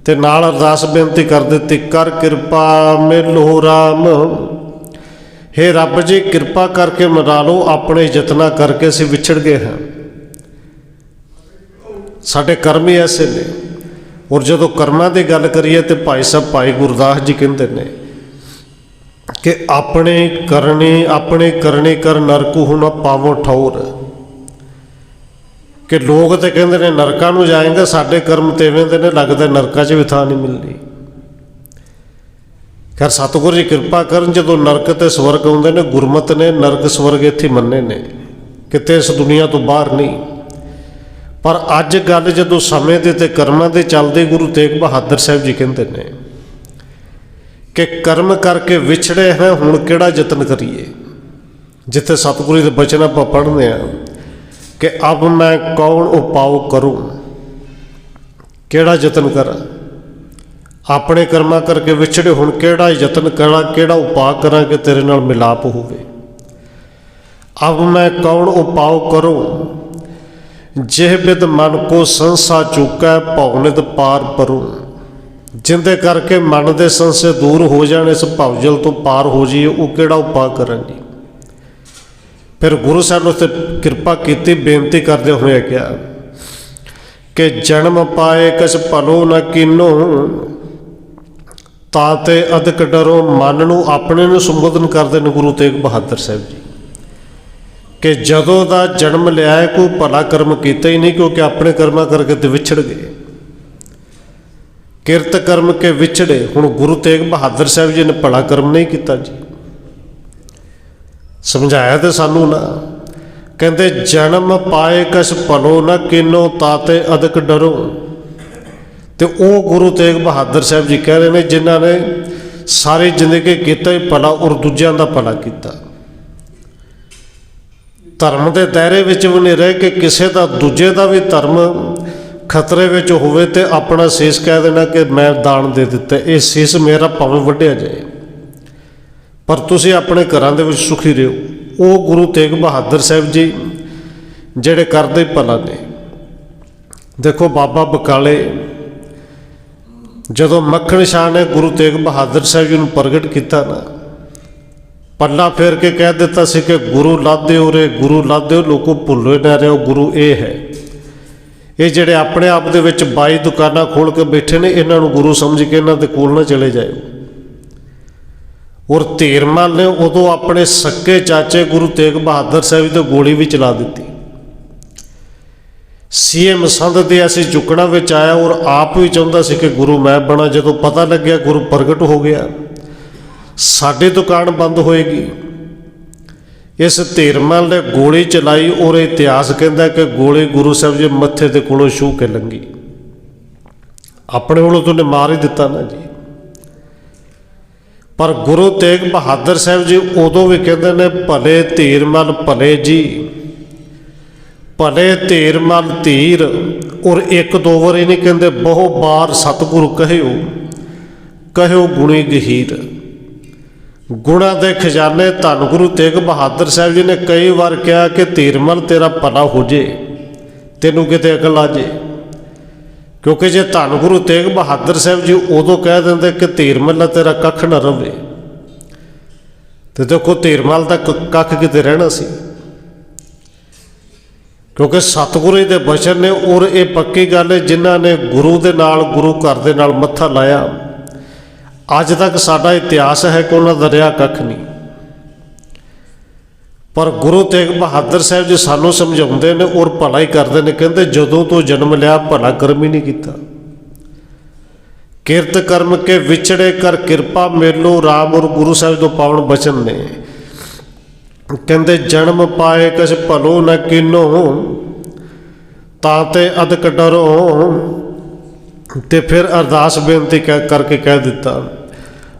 ਤੇ ਨਾਲ ਅਰਦਾਸ ਬੇਨਤੀ ਕਰ ਦਿੱਤੀ, ਕਰ ਕਿਰਪਾ ਮਿਲੋ ਰਾਮ। ਹੇ ਰੱਬ ਜੀ, ਕਿਰਪਾ ਕਰਕੇ ਮਿਲਾ ਲਓ, ਆਪਣੇ ਯਤਨਾਂ ਕਰਕੇ ਅਸੀਂ ਵਿਛੜ ਗਏ ਹਾਂ। ਸਾਡੇ ਕਰਮ ਹੀ ਐਸੇ ਨੇ। ਔਰ ਜਦੋਂ ਕਰਮਾਂ ਦੀ ਗੱਲ ਕਰੀਏ ਤੇ ਭਾਈ ਸਾਹਿਬ ਭਾਈ ਗੁਰਦਾਸ ਜੀ ਕਹਿੰਦੇ ਨੇ ਕਿ ਆਪਣੇ ਕਰਨੀ ਕਰ ਨਰਕੂ ਹੁਣ ਪਾਵੋ ਠੌਰ। ਕਿ ਲੋਕ ਤੇ ਕਹਿੰਦੇ ਨੇ ਨਰਕਾਂ ਨੂੰ ਜਾਏਂਗੇ, ਸਾਡੇ ਕਰਮ ਤੇਵੇਂ ਦੇ ਨੇ, ਲੱਗਦਾ ਨਰਕਾਂ 'ਚ ਵੀ ਥਾਂ ਨਹੀਂ ਮਿਲਦੀ। ਖੈਰ ਸਤਿਗੁਰੂ ਜੀ ਕਿਰਪਾ ਕਰਨ, ਜਦੋਂ ਨਰਕ ਤੇ ਸਵਰਗ ਆਉਂਦੇ ਨੇ, ਗੁਰਮਤ ਨੇ ਨਰਕ ਸਵਰਗ ਇੱਥੇ ਮੰਨੇ ਨੇ, ਕਿਤੇ ਇਸ ਦੁਨੀਆ ਤੋਂ ਬਾਹਰ ਨਹੀਂ। ਪਰ ਅੱਜ ਗੱਲ ਜਦੋਂ ਸਮੇਂ ਦੇ ਤੇ ਕਰਮਾਂ ਦੇ ਚੱਲਦੇ, ਗੁਰੂ ਤੇਗ ਬਹਾਦਰ ਸਾਹਿਬ ਜੀ ਕਹਿੰਦੇ ਨੇ ਕਿ ਕਰਮ ਕਰਕੇ ਵਿਛੜੇ ਹੈ, ਹੁਣ ਕਿਹੜਾ ਯਤਨ ਕਰੀਏ। ਜਿੱਥੇ ਸਤਿਗੁਰੂ ਦੇ ਬਚਨ ਆਪਾਂ ਪੜ੍ਹਦੇ ਹਾਂ ਕਿ ਅਬ ਮੈਂ ਕੌਣ ਉਪਾਉ ਕਰੂੰ, ਕਿਹੜਾ ਯਤਨ ਕਰਾਂ। ਆਪਣੇ ਕਰਮਾਂ ਕਰਕੇ ਵਿਛੜੇ, ਹੁਣ ਕਿਹੜਾ ਯਤਨ ਕਰਾਂ, ਕਿਹੜਾ ਉਪਾਅ ਕਰਾਂ ਕਿ ਤੇਰੇ ਨਾਲ ਮਿਲਾਪ ਹੋਵੇ। ਅਬ ਮੈਂ ਕੌਣ ਉਪਾਉ ਕਰੂੰ, ਜਿਹ ਬਿਦ ਮਨ ਕੋ ਸੰਸਾ ਚੁਕੈ, ਭਉ ਪਾਰ ਪਰੂ। ਜਿੰਦੇ ਕਰਕੇ ਮਨ ਦੇ ਸੰਸੇ ਦੂਰ ਹੋ ਜਾਣ, ਇਸ ਭਵਜਲ ਤੋਂ ਪਾਰ ਹੋ ਜਾਈਏ, ਉਹ ਕਿਹੜਾ ਉਪਾਅ ਕਰਾਂਗੇ। ਫਿਰ ਗੁਰੂ ਸਾਹਿਬ ਨੇ ਉੱਥੇ ਕਿਰਪਾ ਕੀਤੀ, ਬੇਨਤੀ ਕਰਦੇ ਹੋਏ ਕਿਹਾ ਕਿ ਜਨਮ ਪਾਏ ਕਛ ਭਲੋ ਨ ਕੀਨੋ, ਤਾਂ ਤੇ ਅਦਕ ਡਰੋ। ਮਨ ਨੂੰ ਆਪਣੇ ਨੂੰ ਸੰਬੋਧਨ ਕਰਦੇ ਨੇ ਗੁਰੂ ਤੇਗ ਬਹਾਦਰ ਸਾਹਿਬ ਜੀ ਕਿ ਜਦੋਂ ਦਾ ਜਨਮ ਲਿਆ ਹੈ ਕੋਈ ਭਲਾ ਕਰਮ ਕੀਤਾ ਹੀ ਨਹੀਂ, ਕਿਉਂਕਿ ਆਪਣੇ ਕਰਮਾਂ ਕਰਕੇ ਤੇ ਵਿਛੜ ਗਏ। ਕਿਰਤ ਕਰਮ ਕੇ ਵਿਛੜੇ, ਹੁਣ ਗੁਰੂ ਤੇਗ ਬਹਾਦਰ ਸਾਹਿਬ ਜੀ ਨੇ ਭਲਾ ਕਰਮ ਨਹੀਂ ਕੀਤਾ ਜੀ। ਸਮਝਾਇਆ ਤੇ ਸਾਨੂੰ ਨਾ, ਕਹਿੰਦੇ ਜਨਮ ਪਾਏ ਕਛ ਭਲੋ ਨ ਕੀਨੋ, ਤਾਤੇ ਅਦਕ ਡਰੋ। ਤੇ ਉਹ ਗੁਰੂ ਤੇਗ ਬਹਾਦਰ ਸਾਹਿਬ ਜੀ ਕਹਿ ਰਹੇ ਨੇ ਜਿਨ੍ਹਾਂ ਨੇ ਸਾਰੀ ਜ਼ਿੰਦਗੀ ਕੀਤਾ ਹੀ ਭਲਾ ਔਰ ਦੂਜਿਆਂ ਦਾ ਭਲਾ ਕੀਤਾ। ਧਰਮ ਦੇ ਦਾਇਰੇ ਵਿੱਚ ਵੀ ਨਹੀਂ ਰਹਿ ਕੇ ਕਿਸੇ ਦਾ ਦੂਜੇ ਦਾ ਵੀ ਧਰਮ ਖਤਰੇ ਵਿੱਚ ਹੋਵੇ ਤੇ ਆਪਣਾ ਸੀਸ ਕਹਿ ਦੇਣਾ ਕਿ ਮੈਂ ਦਾਨ ਦੇ ਦਿੱਤਾ, ਇਹ ਸੀਸ ਮੇਰਾ ਭਾਵੇਂ ਵੱਢਿਆ ਜਾਏ, ਪਰ ਤੁਸੀਂ ਆਪਣੇ ਘਰਾਂ ਦੇ ਵਿੱਚ ਸੁਖੀ ਰਹੋ। ਉਹ ਗੁਰੂ ਤੇਗ ਬਹਾਦਰ ਸਾਹਿਬ ਜੀ ਜਿਹੜੇ ਕਰਦੇ ਭਲਾ ਨੇ। ਦੇਖੋ ਬਾਬਾ ਬਕਾਲੇ ਜਦੋਂ ਮੱਖਣ ਸ਼ਾਹ ਨੇ ਗੁਰੂ ਤੇਗ ਬਹਾਦਰ ਸਾਹਿਬ ਜੀ ਨੂੰ ਪ੍ਰਗਟ ਕੀਤਾ ਨਾ, ਪੱਲਾ ਫੇਰ ਕੇ ਕਹਿ ਦਿੱਤਾ ਸੀ ਕਿ ਗੁਰੂ ਲਾਧਿਓ ਰੇ ਗੁਰੂ ਲਾਧਿਓ, ਲੋਕੋ ਭੁੱਲੋ ਨਾ ਰਿਓ ਗੁਰੂ ਇਹ ਹੈ। ਇਹ ਜਿਹੜੇ ਆਪਣੇ ਆਪ ਦੇ ਵਿੱਚ 22 ਦੁਕਾਨਾਂ ਖੋਲ੍ਹ ਕੇ ਬੈਠੇ ਨੇ, ਇਹਨਾਂ ਨੂੰ ਗੁਰੂ ਸਮਝ ਕੇ ਇਹਨਾਂ ਦੇ ਕੋਲ ਨਾ ਚਲੇ ਜਾਇਓ। ਔਰ ਧੀਰਮਲ ਨੇ ਉਦੋਂ ਆਪਣੇ ਸੱਕੇ ਚਾਚੇ ਗੁਰੂ ਤੇਗ ਬਹਾਦਰ ਸਾਹਿਬ ਤੇ ਗੋਲੀ ਵੀ ਚਲਾ ਦਿੱਤੀ। ਸੀਐਮ ਸੰਧ ਦੇ ਅਸੀਂ ਝੁਕਣਾ ਵਿੱਚ ਆਇਆ ਔਰ ਆਪ ਵੀ ਚਾਹੁੰਦਾ ਸੀ ਕਿ ਗੁਰੂ ਮੈਂ ਬਣਾ। ਜਦੋਂ ਪਤਾ ਲੱਗਿਆ ਗੁਰੂ ਪ੍ਰਗਟ ਹੋ ਗਿਆ, ਸਾਡੀ ਦੁਕਾਨ ਬੰਦ ਹੋਏਗੀ। ਇਸ ਧੀਰਮਲ ਨੇ ਗੋਲੀ ਚਲਾਈ ਔਰ ਇਤਿਹਾਸ ਕਹਿੰਦਾ ਕਿ ਗੋਲੀ ਗੁਰੂ ਸਾਹਿਬ ਜੀ ਮੱਥੇ ਦੇ ਕੋਲੋਂ ਛੂਹ ਕੇ ਲੰਘੀ। ਆਪਣੇ ਵੱਲੋਂ ਤੋਂ ਨੇ ਮਾਰ ਹੀ ਦਿੱਤਾ ਨਾ ਜੀ। ਪਰ ਗੁਰੂ ਤੇਗ ਬਹਾਦਰ ਸਾਹਿਬ ਜੀ ਉਦੋਂ ਵੀ ਕਹਿੰਦੇ ਨੇ ਭਲੇ ਧੀਰਮਲ ਭਲੇ ਜੀ, ਭਲੇ ਧੀਰਮਲ ਧੀਰ। ਔਰ ਇੱਕ ਦੋ ਵਾਰੀ ਨਹੀਂ ਕਹਿੰਦੇ, ਬਹੁ ਬਾਰ ਸਤਿਗੁਰੂ ਕਹਿਓ ਗੁਣੀ ਗਹੀਰ। ਗੁਣਾਂ ਦੇ ਖਜ਼ਾਨੇ ਧੰਨ ਗੁਰੂ ਤੇਗ ਬਹਾਦਰ ਸਾਹਿਬ ਜੀ ਨੇ ਕਈ ਵਾਰ ਕਿਹਾ ਕਿ ਧੀਰਮਲ ਤੇਰਾ ਭਲਾ ਹੋ ਜੇ, ਤੈਨੂੰ ਕਿਤੇ ਅਕਲ ਆ ਜੇ। ਕਿਉਂਕਿ ਜੇ ਧੰਨ ਗੁਰੂ ਤੇਗ ਬਹਾਦਰ ਸਾਹਿਬ ਜੀ ਉਦੋਂ ਕਹਿ ਦਿੰਦੇ ਕਿ ਧੀਰਮਲ ਤੇਰਾ ਕੱਖ ਨਾ ਰਵੇ, ਤੇ ਦੇਖੋ ਧੀਰਮਲ ਦਾ ਕੱਖ ਕਿਤੇ ਰਹਿਣਾ ਸੀ। ਕਿਉਂਕਿ ਸਤਿਗੁਰੂ ਦੇ ਬਚਨ ਨੇ ਔਰ ਇਹ ਪੱਕੀ ਗੱਲ ਹੈ, ਜਿਨ੍ਹਾਂ ਨੇ ਗੁਰੂ ਦੇ ਨਾਲ ਗੁਰੂ ਘਰ ਦੇ ਨਾਲ ਮੱਥਾ ਲਾਇਆ, ਅੱਜ ਤੱਕ ਸਾਡਾ ਇਤਿਹਾਸ ਹੈ ਕਿ ਉਹਨਾਂ ਦਾ ਰਿਹਾ ਕੱਖ ਨਹੀਂ। ਪਰ ਗੁਰੂ ਤੇਗ ਬਹਾਦਰ ਸਾਹਿਬ ਜੀ ਸਾਨੂੰ ਸਮਝਾਉਂਦੇ ਨੇ ਔਰ ਭਲਾ ਹੀ ਕਰਦੇ ਨੇ। ਕਹਿੰਦੇ ਜਦੋਂ ਤੋਂ ਜਨਮ ਲਿਆ ਭਲਾ ਕਰਮ ਹੀ ਨਹੀਂ ਕੀਤਾ। ਕਿਰਤ ਕਰਮ ਕੇ ਵਿਛੜੇ ਕਰ ਕਿਰਪਾ ਮੇਲੋ ਰਾਮ। ਔਰ ਗੁਰੂ ਸਾਹਿਬ ਤੋਂ ਪਾਵਨ ਬਚਨ ਨੇ, ਕਹਿੰਦੇ ਜਨਮ ਪਾਏ ਕਛ ਭਲੋ ਨ ਕੀਨੋ, ਤਾਂ ਤੇ ਅਦਕ ਡਰੋ। ਤੇ ਫਿਰ ਅਰਦਾਸ ਬੇਨਤੀ ਕਰਕੇ ਕਹਿ ਦਿੱਤਾ,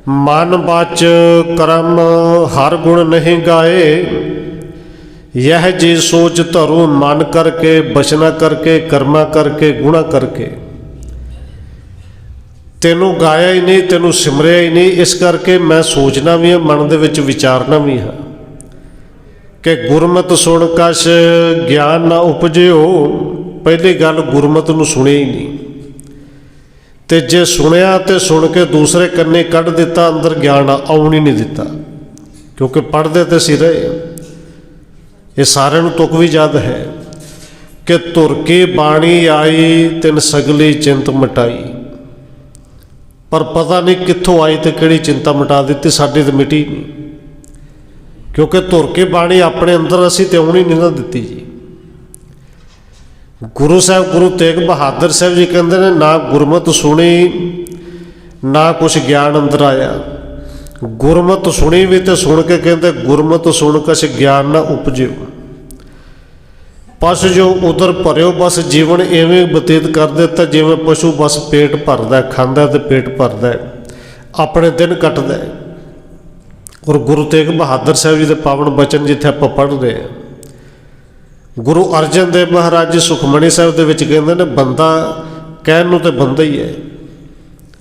ਮਨ ਬਚ ਕਰਮ ਹਰ ਗੁਣ ਨਹੀਂ ਗਾਏ, यह जी सोच धरो मन करके, बचना करके, कर्मा करके, गुणा करके। तेनों गाया ही नहीं, तेनों सिमरिया ही नहीं, इस करके मैं सोचना भी है, मन दे विच विचारना भी है कि गुरमत सुन कछ ज्ञान ना उपजियो। पहली गल गुरमत नूं सुनिया ही नहीं, ते जे सुनिया तो सुन के दूसरे कन्ने कढ़ दिता, अंदर ज्ञान आउण ही नहीं दिता, क्योंकि पढ़ते तो सी रहे। ये सारे नूं तुक भी याद है कि तुर की बाणी आई तिन सगली चिंत मिटाई। पर पता नहीं कित्थों आई तो किहड़ी चिंता मिटा दी, साडी तो मिटी नहीं, क्योंकि तुर की बाणी अपने अंदर असीं ते आउण ही नहीं ना दित्ती जी। गुरु साहब गुरु तेग बहादुर साहब जी कहते हैं, ना गुरमत सुनी ना कुछ ज्ञान अंदर आया। गुरमत सुनी भी तो सुन के कहते गुरमत सुन कछ ज्ञान ना उपजियो। पशु जो उधर भरियो बस जीवन इवें बतीत कर दिता जिवें पशु बस पेट भरदा खांदा तो पेट भरदा अपने दिन कटदा। और गुरु तेग बहादुर साहब जी के पावन बचन जिथे आप पढ़ रहे हैं, गुरु अर्जन देव महाराज जी सुखमणी साहब दे विच कहंदे ने, बंदा कहण नूं ते बंदा ही है,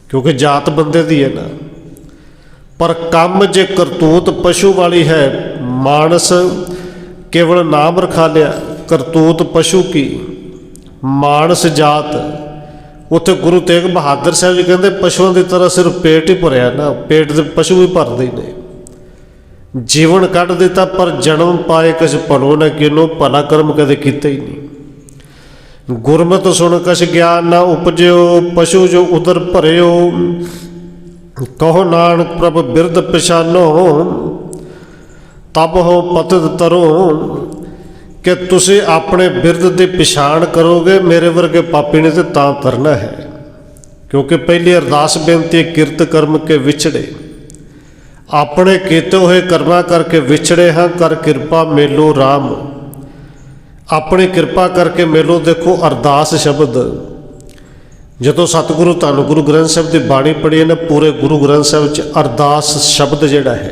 क्योंकि जात बंदे दी है ना, पर कम जे करतूत पशु वाली है। मानस केवल नाम रखा लिया, करतूत पशु की, मानस जात। उत्थे गुरु तेग बहादुर साहब जी कहंदे पशुओं की तरह सिर्फ पेट ही भरिया ना, पेट दे पशु भी भरदे ने। जीवन कढ़ दिता पर जन्म पाए कछ भलो न किनो, भला कर्म कदे कीता ही नहीं। गुरमत सुन कछ ज्ञान ना उपजियो, पशु जो उदर भरियो। कहो नानक प्रभ बिरद पछानो, तब हो पतित तरो। कि तुसी अपने बिरद की पछाण करोगे, मेरे वर्गे पापी ने तो तां तरना है। क्योंकि पहली अरदास बेनती किरत कर्म के विछड़े, अपने कीते हुए कर्मा करके विछड़े हाँ, कर किरपा मेलो राम। अपनी किरपा करके मेलो। देखो अरदास शब्द जो सतगुरु धन गुरु ग्रंथ साहब की बाणी पढ़ी है ना, पूरे गुरु ग्रंथ साहब च अरदास शब्द जिहड़ा है,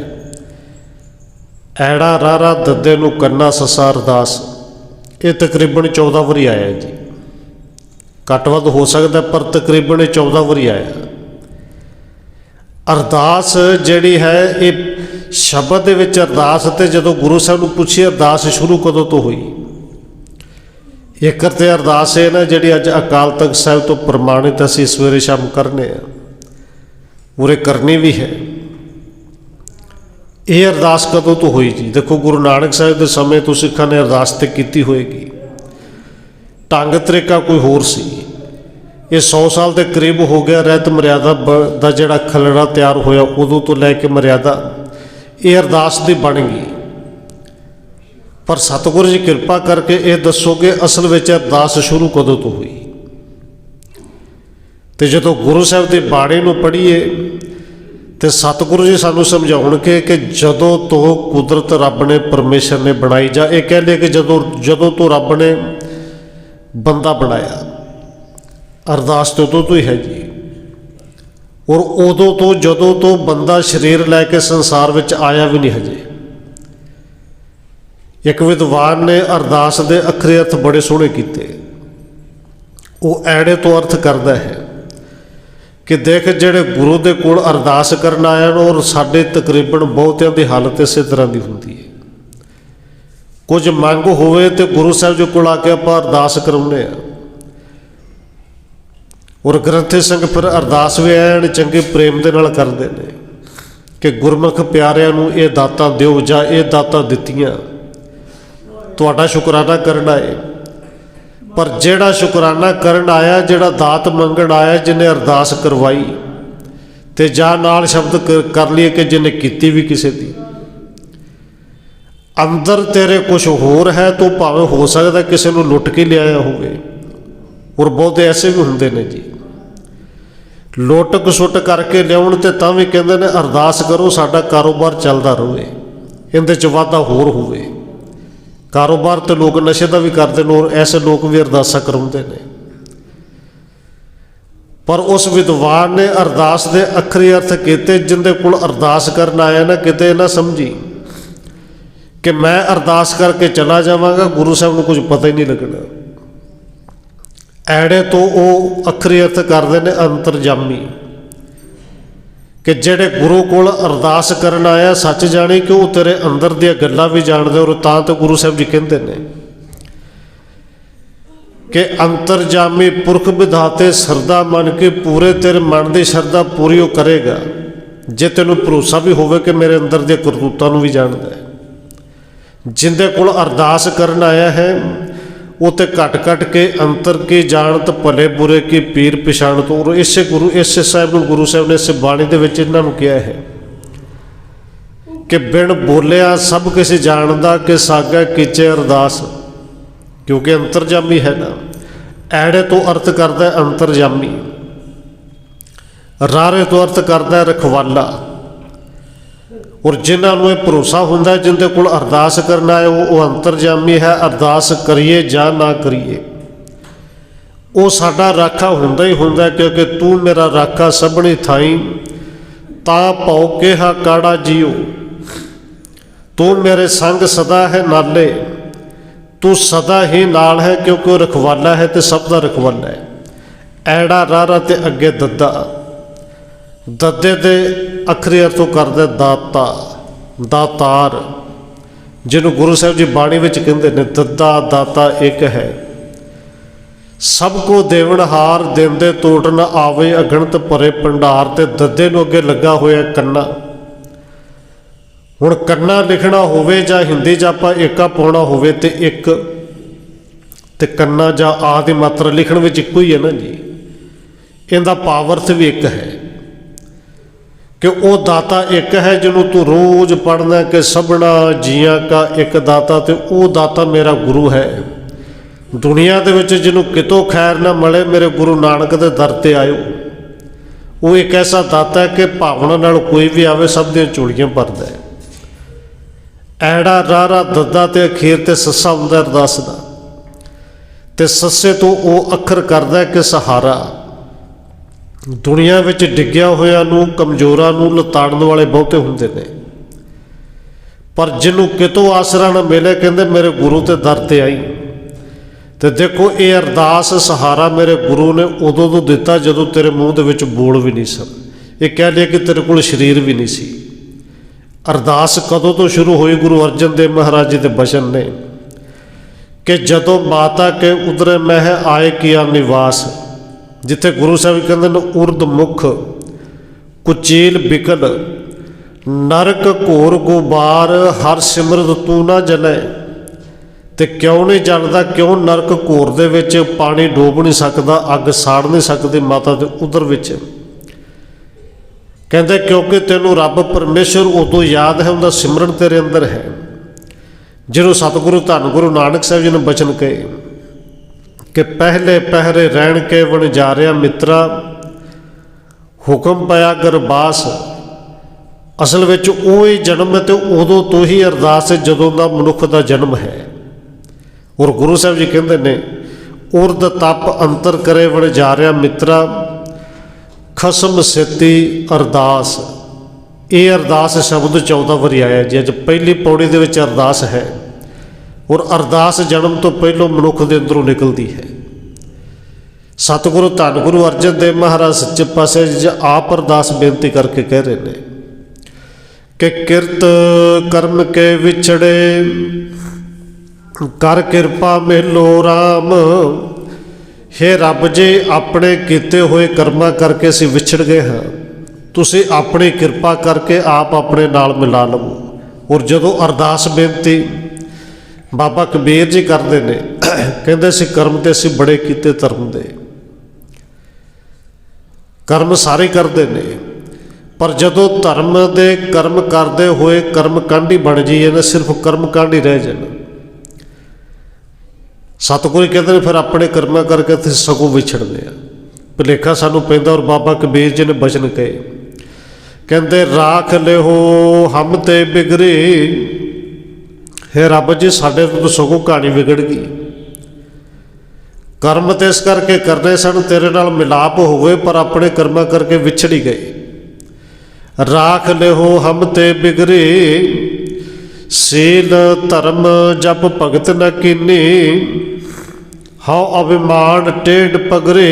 ऐड़ा रारा दद्दे नूं कन्ना ससा अरदास, ये तकरीबन 14 वारी आया जी। घट वध हो सकता पर तकरीबन 14 वारी आया। अरदास जिहड़ी है ये शब्द दे विच अरदास, ते जदों गुरु साहब नूं पुछी अरदास शुरू कदों तो हुई, एक ते अरदास है ना जिहड़ी अज अकाल तख्त साहिब तो प्रमाणित असीं सवेरे शाम करने आ, पूरे करनी भी है। ये अरदास कदों तो हुई जी? देखो गुरु नानक साहिब के समय तो सिखां ने अरदास ते कीती होएगी, ढंग तरीका कोई होर सी। ये 100 साल के करीब हो गया रहत मर्यादा का जिहड़ा खलड़ा तैयार होया, उदों तो लैके मर्यादा ये अरदास दी बन गई। पर सतगुरु जी कृपा करके ये दसोगे असल में अरदास शुरू कदों तो हुई? तो जो गुरु साहब की बाणी नूं पढ़ीए तो सतगुरु जी सानूं समझाउणगे कि जदों तो कुदरत रब ने परमेश्वर ने बनाई, जा ये कह लिया कि जदों तो रब ने बंदा बनाया, अरदास तो उदों तो ही है जी। और उदों तो जदों तो बंदा शरीर लैके संसार में आया भी नहीं हजे। एक विद्वान ने अरदास के अखरे अर्थ बड़े सोहने कीते। वो ऐड़े तो अर्थ करता है कि देख जेड़े गुरु के कोल अरदास करन आया और साडे तकरीबन बहुतियां की हालत इस तरह की होंदी है। कुछ मंग होवे तो गुरु साहब जी कोल आके आपां अरदास कराउने आ, और ग्रंथी संघ फिर अरदास भी ऐन चंगे प्रेम के नाल करते हैं कि गुरमुख प्यारिਆਂ ਨੂੰ ਇਹ ਦਾਤਾਂ ਦਿਓ ਜਾਂ ਇਹ ਦਾਤਾਂ ਦਿੱਤੀਆਂ, ਤੁਹਾਡਾ शुकराना करना है। पर ਜਿਹੜਾ शुकराना करन आया, ਜਿਹੜਾ ਦਾਤ ਮੰਗਣ आया, जिन्हें अरदास करवाई तो ਜਾਂ नाल शब्द कर लिए कि जिन्हें कीती भी किसी की, अंदर तेरे कुछ होर है तो भावें हो सकता किसी को लुट के लिया होवे। और बहुत ऐसे भी होंगे ने जी, लुट कसुट करके लियाउण ते तां भी कहंदे ने अरदास करो साडा कारोबार चलदा रहे, इहदे च वाधा होर होवे। कारोबार तो लोग नशे का भी करते हैं और ऐसे लोग भी अरदासा कराउंदे ने। पर उस विद्वान ने अरदास के अखरी अर्थ किते, जिंदे कोल अरदास करन आया ना, किते ना समझी कि मैं अरदास करके चला जावांगा, गुरु साहब को कुछ पता ही नहीं लगना। ऐड़े तो वो अखरी अर्थ करते हैं अंतरजामी, कि जेड़े गुरु कोल अरदास करन आया सच जाने कि वो तेरे अंदर दियां गल्लां भी जानदे। और तां तो गुरु साहब जी कहते हैं कि अंतरजामी पुरख विधाते सरदा मन के पूरे, तेरे मन की शरदा पूरी वो करेगा जे तेनों भरोसा भी होवे कि मेरे अंदर दियां करतूतां नूं भी जानदा है। जिंदे कोल अरदास करन आया है वो तो घट घट के अंतर की जानत, भले बुरे की पीर पछाणत। और इसे साहब नूं गुरु साहब ने इस बाणी दे विच इन्हां नूं कहा है कि बिन बोलिया सब किस जानदा, कि सागा कीचे अरदास। क्योंकि अंतरजामी है ना। ऐड़े तो अर्थ करता है अंतरजामी, रारे तो अर्थ करता है रखवाला। और जिन्होंने यह भरोसा होंदा, जिंदे कोल अरदास करना है वो अंतरजामी है। अरदास करिए जा ना करिए वो साडा राखा होंदा ही होंदा, क्योंकि तू मेरा राखा सबनी थाई, ता पाओ केहा काड़ा जियो। तू मेरे संग सदा है नाले, तू सदा ही नाल है, क्योंकि वो रखवाला है तो सब का रखवाला है। ऐड़ा रारा ते अगे दद्दा, दद्दे दे अखरी अर्थों करदे दाता, दातार, जिन्हों गुरु साहब जी बाणी विच कहंदे ने दद्दा दाता एक है। सबको देवनहार, देंदे तोड़ न आवे, अगणत भरे भंडार। ते दद्दे नूं अगे लगा होया कन्ना। हुण कन्ना लिखना होवे जां हिंदी च आपां एका पाउणा होवे ते एक, ते कन्ना जां आदि मात्रा लिखण विच इक्को ही है ना जी। इहदा पावर्थ भी एक है कि वो दाता एक है जिन्हों तू रोज़ पढ़ना कि सबना जियां का एक दाता। तो वो दाता मेरा गुरु है। दुनिया दे विच जिन्हों कितों खैर ना मिले, मेरे गुरु नानक दे दर ते आयो। वो एक ऐसा दाता है कि भावना नाल कोई भी आवे सब दियां झोलियां भरदा है। ऐड़ा रारा दद्दा ते अखीर ते सस्सा हुंदा अरदास दा, ते सस्से तो वो अखर करदा है कि सहारा। दुनिया विच डिग्गिया होया नूं, कमजोरां नूं लताड़न वाले बहुते हुंदे ने, पर जिन्हों कितों आसरा ना मिले कहंदे मेरे गुरु ते दर ते आई। तो देखो ये अरदास सहारा मेरे गुरु ने उदों तो दिता जदों तेरे मूँह दे विच बोल भी नहीं सन। ये कह लिया कि तेरे कोल शरीर भी नहीं सी। अरदास कदों तो शुरू हुई? गुरु अर्जन देव महाराज जी के बचन ने कि जदों माता के उदरे मह आए किया निवास, जिथे गुरु साहब कहते हैं उर्द मुख कुचील बिकल, नरक घोर गुबार, हर सिमरत तू ना जले। तो क्यों नहीं जलदा? क्यों नरक घोर दे विच पानी डोब नहीं सकता, अग साड़ नहीं सकती माता के उदर विच। कहते क्योंकि तेनों रब परमेश्वर उदों याद है, उनका सिमरन तेरे अंदर है। जिन्हों सतगुरु धन गुरु नानक साहब जी ने बचन कहे कि पहले पहरे रहन के वणजारिया मित्रा, हुक्म पाया गरबास। असल विच उही जन्म है तो उदों तो ही अरदास है जदों दा मनुख दा जन्म है। और गुरु साहब जी कहते ने उर्द तप अंतर करे वणजारिया मित्रा, खसम सेती अरदास। ये अरदास शब्द 14 वारी आया जी। अज पहली पौड़ी दे विच अरदास है, और अरदास जन्म तो पहलों मनुख के अंदरों निकलती है। सतगुरु धन गुरु अर्जन देव महाराज सच्चे पातशाह जी आप अरदास बेनती करके कह रहे हैं कि किरत कर्म के विछड़े, कर कृपा मेलो राम। हे रब जी, अपने किते हुए कर्मा करके असीं विछड़ गए हाँ, तुसीं अपनी कृपा करके आप अपने नाल मिला लवो। और जदों अरदास बेनती बाबा कबीर जी करते हैं, कहते असीं कर्म तो असीं बड़े कीते धर्म दे, कर्म सारे करते हैं, पर जदों धर्म दे कर्म करते हुए कर्म कांडी बन जाइए ना, सिर्फ कर्म कांडी रह जाए। सतगुरु कहते हैं फिर अपने कर्मा करके असीं सगों विछड़ते हैं, भुलेखा सानूं पैंदा। और बाबा कबीर जी ने बचन कहे, कहते राख ले हो हम ते बिगड़ी। हे रब जी, साडे तो सगों कहानी बिगड़ गई। कर्म तो इस करके करने सन तेरे नाल मिलाप हो गए, पर अपने कर्मा करके विछड़ ही गए। राख ले हो हम ते बिगड़ी, ਸੀਲ ਧਰਮ ਜਪ ਭਗਤ ਨ ਕੀਨੀ, ਹਉ ਅਭਿਮਾਨ ਟੇਢ ਪਗਰੇ।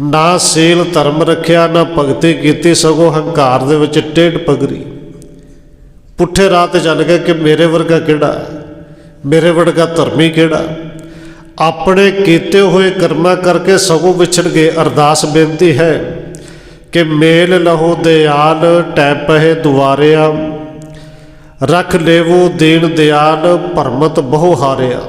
ਨਾ ਸੀਲ ਧਰਮ ਰੱਖਿਆ, ਨਾ ਭਗਤੀ ਕੀਤੀ, ਸਗੋਂ ਹੰਕਾਰ ਦੇ ਵਿੱਚ ਟੇਢ ਪਗਰੀ। ਪੁੱਠੇ ਰਾਹ 'ਤੇ ਚੱਲ ਗਏ ਕਿ ਮੇਰੇ ਵਰਗਾ ਕਿਹੜਾ, ਮੇਰੇ ਵਰਗਾ ਧਰਮੀ ਕਿਹੜਾ। ਆਪਣੇ ਕੀਤੇ ਹੋਏ ਕਰਮਾਂ ਕਰਕੇ ਸਗੋਂ ਵਿਛੜ ਗਏ। ਅਰਦਾਸ ਬੇਨਤੀ ਹੈ ਕਿ ਮੇਲ ਲਹੋ ਦਿਆਲ, ਟੈ ਪਹੇ ਦੁਆਰਿਆ। ਰੱਖ ਲੇਵੋ ਦੀਨ ਦਿਆਲ, ਭਰਮਤ ਬਹੁ ਹਾਰਿਆ।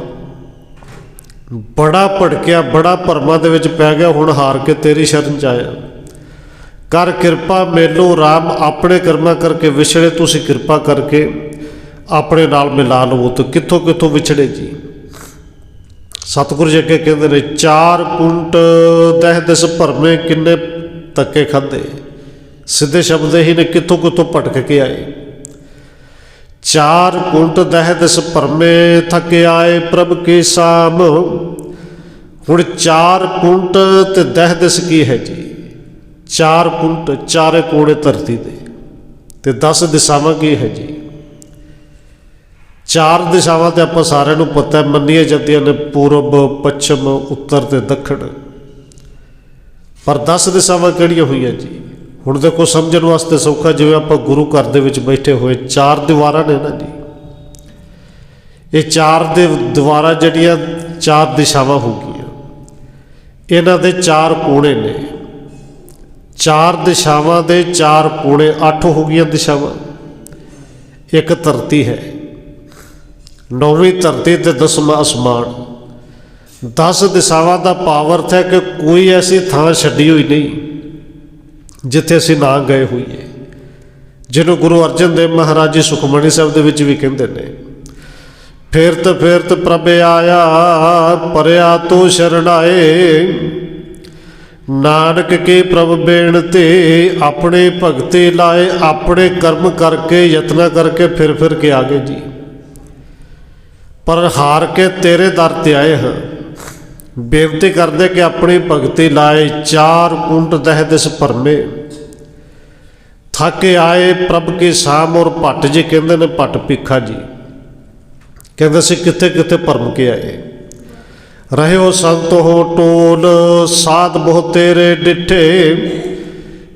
ਬੜਾ ਭੜਕਿਆ, ਬੜਾ ਭਰਮਾਂ ਦੇ ਵਿੱਚ ਪੈ ਗਿਆ, ਹੁਣ ਹਾਰ ਕੇ ਤੇਰੀ ਸ਼ਰਨ 'ਚ ਆਇਆ। ਕਰ ਕਿਰਪਾ ਮੇਲੋ ਰਾਮ, ਆਪਣੇ ਕਰਮਾਂ ਕਰਕੇ ਵਿਛੜੇ, ਤੁਸੀਂ ਕਿਰਪਾ ਕਰਕੇ ਆਪਣੇ ਨਾਲ ਮਿਲਾ ਲਵੋ। ਤਾਂ ਕਿੱਥੋਂ ਕਿੱਥੋਂ ਵਿਛੜੇ ਜੀ। ਸਤਿਗੁਰੂ ਜੀ ਅੱਗੇ ਕਹਿੰਦੇ ਨੇ, ਚਾਰ ਕੁੰਟ ਦਹਿ ਦਿਸ ਭਰਮੇ, ਕਿੰਨੇ ਧੱਕੇ ਖਾਧੇ। ਸਿੱਧੇ ਸ਼ਬਦ ਹੀ ਨੇ, ਕਿੱਥੋਂ ਕਿੱਥੋਂ ਭਟਕ ਕੇ ਆਏ। ਚਾਰ ਕੁੰਟ ਦਹਿ ਦਿਸ ਭਰਮੇ, ਥੱਕੇ ਆਏ ਪ੍ਰਭ ਕੀ ਸਾਮ। ਹੁਣ ਚਾਰ ਕੁੰਟ ਤੇ ਦਹਿ ਦਿਸ ਕੀ ਹੈ ਜੀ। ਚਾਰ ਕੁੰਟ, ਚਾਰੇ ਕੋਣੇ ਧਰਤੀ ਦੇ, ਤੇ 10 ਦਿਸ਼ਾਵਾਂ ਕੀ ਹੈ ਜੀ। ਚਾਰ ਦਿਸ਼ਾਵਾਂ ਤੇ ਆਪਾਂ ਸਾਰਿਆਂ ਨੂੰ ਪਤਾ ਮੰਨੀਆਂ ਜਾਂਦੀਆਂ ਨੇ, ਪੂਰਬ, ਪੱਛਮ, ਉੱਤਰ ਤੇ ਦੱਖਣ। ਪਰ 10 ਦਿਸ਼ਾਵਾਂ ਕਿਹੜੀਆਂ ਹੋਈਆਂ ਜੀ। ਹੁਣ ਦੇਖੋ, ਸਮਝਣ ਵਾਸਤੇ ਸੌਖਾ, ਜਿਵੇਂ ਆਪਾਂ ਗੁਰੂ ਘਰ ਦੇ ਵਿੱਚ ਬੈਠੇ ਹੋਏ, ਚਾਰ ਦੀਵਾਰਾਂ ਨੇ ਨਾ ਜੀ। ਇਹ ਚਾਰ ਦੇ ਦੀਵਾਰਾਂ ਜਿਹੜੀਆਂ ਚਾਰ ਦਿਸ਼ਾਵਾਂ ਹੋ ਗਈਆਂ, ਇਹਨਾਂ ਦੇ ਚਾਰ ਕੋਣੇ ਨੇ। ਚਾਰ ਦਿਸ਼ਾਵਾਂ ਦੇ ਚਾਰ ਕੋਣੇ, 8 ਹੋ ਗਈਆਂ ਦਿਸ਼ਾਵਾਂ। ਇੱਕ ਧਰਤੀ ਹੈ, 9ਵੀਂ ਧਰਤੀ ਤੇ 10ਵਾਂ ਅਸਮਾਨ। 10 ਦਿਸ਼ਾਵਾਂ ਦਾ ਭਾਵ ਅਰਥ ਹੈ ਕਿ ਕੋਈ ਐਸੀ ਥਾਂ ਛੱਡੀ ਹੋਈ ਨਹੀਂ ਜਿੱਥੇ ਅਸੀਂ ਨਾ ਗਏ ਹੋਈਏ। ਜਿਹਨੂੰ ਗੁਰੂ ਅਰਜਨ ਦੇਵ ਮਹਾਰਾਜ ਜੀ ਸੁਖਮਨੀ ਸਾਹਿਬ ਦੇ ਵਿੱਚ ਵੀ ਕਹਿੰਦੇ ਨੇ, ਫਿਰਤ ਫਿਰਤ ਪ੍ਰਭ ਆਇਆ, ਪਰਿਆ ਤੋ ਸ਼ਰਣਾਏ। ਨਾਨਕ ਕੀ ਪ੍ਰਭ ਬੇਨਤੀ, ਆਪਣੇ ਭਗਤੀ ਲਾਏ। ਆਪਣੇ ਕਰਮ ਕਰਕੇ, ਯਤਨਾ ਕਰਕੇ ਫਿਰ ਫਿਰ ਕੇ ਆ ਗਏ ਜੀ। ਪਰ ਹਾਰ ਕੇ ਤੇਰੇ ਦਰ ਤੇ ਆਏ ਹਾਂ। ਬੇਨਤੀ ਕਰਦੇ ਕਿ ਆਪਣੀ ਭਗਤੀ ਲਾਏ। ਚਾਰ ਕੁੰਟ ਦਹਿ ਦਿਸ ਭਰਮੇ, ਥੱਕ ਆਏ ਪ੍ਰਭ ਕੀ ਸਾਮ। ਔਰ ਭੱਟ ਜੀ ਕਹਿੰਦੇ ਨੇ, ਭੱਟ ਭਿੱਖਾ ਜੀ ਕਹਿੰਦੇ ਸੀ, ਕਿੱਥੇ ਕਿੱਥੇ ਭਰਮ ਕੇ ਆਏ। ਰਹਿਓ ਸੰਤ ਹੋ ਟੋਲ, ਸਾਧ ਬਹੁ ਤੇਰੇ ਡਿੱਠੇ।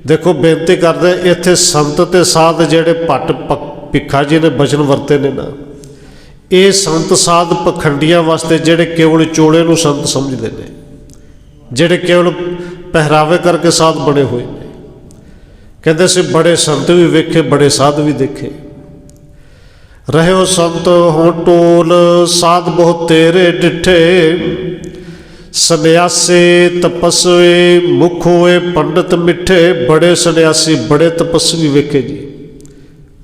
ਦੇਖੋ, ਬੇਨਤੀ ਕਰਦੇ, ਇੱਥੇ ਸੰਤ ਤੇ ਸਾਧ ਜਿਹੜੇ ਭੱਟ ਭਿੱਖਾ ਜੀ ਨੇ ਬਚਨ ਵਰਤੇ ਨੇ ਨਾ, ਇਹ ਸੰਤ ਸਾਧ ਪਖੰਡੀਆਂ ਵਾਸਤੇ, ਜਿਹੜੇ ਕੇਵਲ ਚੋਲੇ ਨੂੰ ਸੰਤ ਸਮਝਦੇ ਨੇ, ਜਿਹੜੇ ਕੇਵਲ ਪਹਿਰਾਵੇ ਕਰਕੇ ਸਾਧ ਬਣੇ ਹੋਏ ਨੇ। ਕਹਿੰਦੇ ਸੀ, ਬੜੇ ਸੰਤ ਵੀ ਵੇਖੇ, ਬੜੇ ਸਾਧ ਵੀ ਦੇਖੇ। ਰਹਿਓ ਸੰਤ ਹੋ ਟੋਲ, ਸਾਧ ਬਹੁ ਤੇਰੇ ਡਿੱਠੇ। ਸੰਨਿਆਸੀ ਤਪਸਵੀ, ਮੁਖ ਹੋਏ ਪੰਡਤ ਮਿੱਠੇ। ਬੜੇ ਸੰਨਿਆਸੀ, ਬੜੇ ਤਪਸਵੀ ਵੇਖੇ ਜੀ,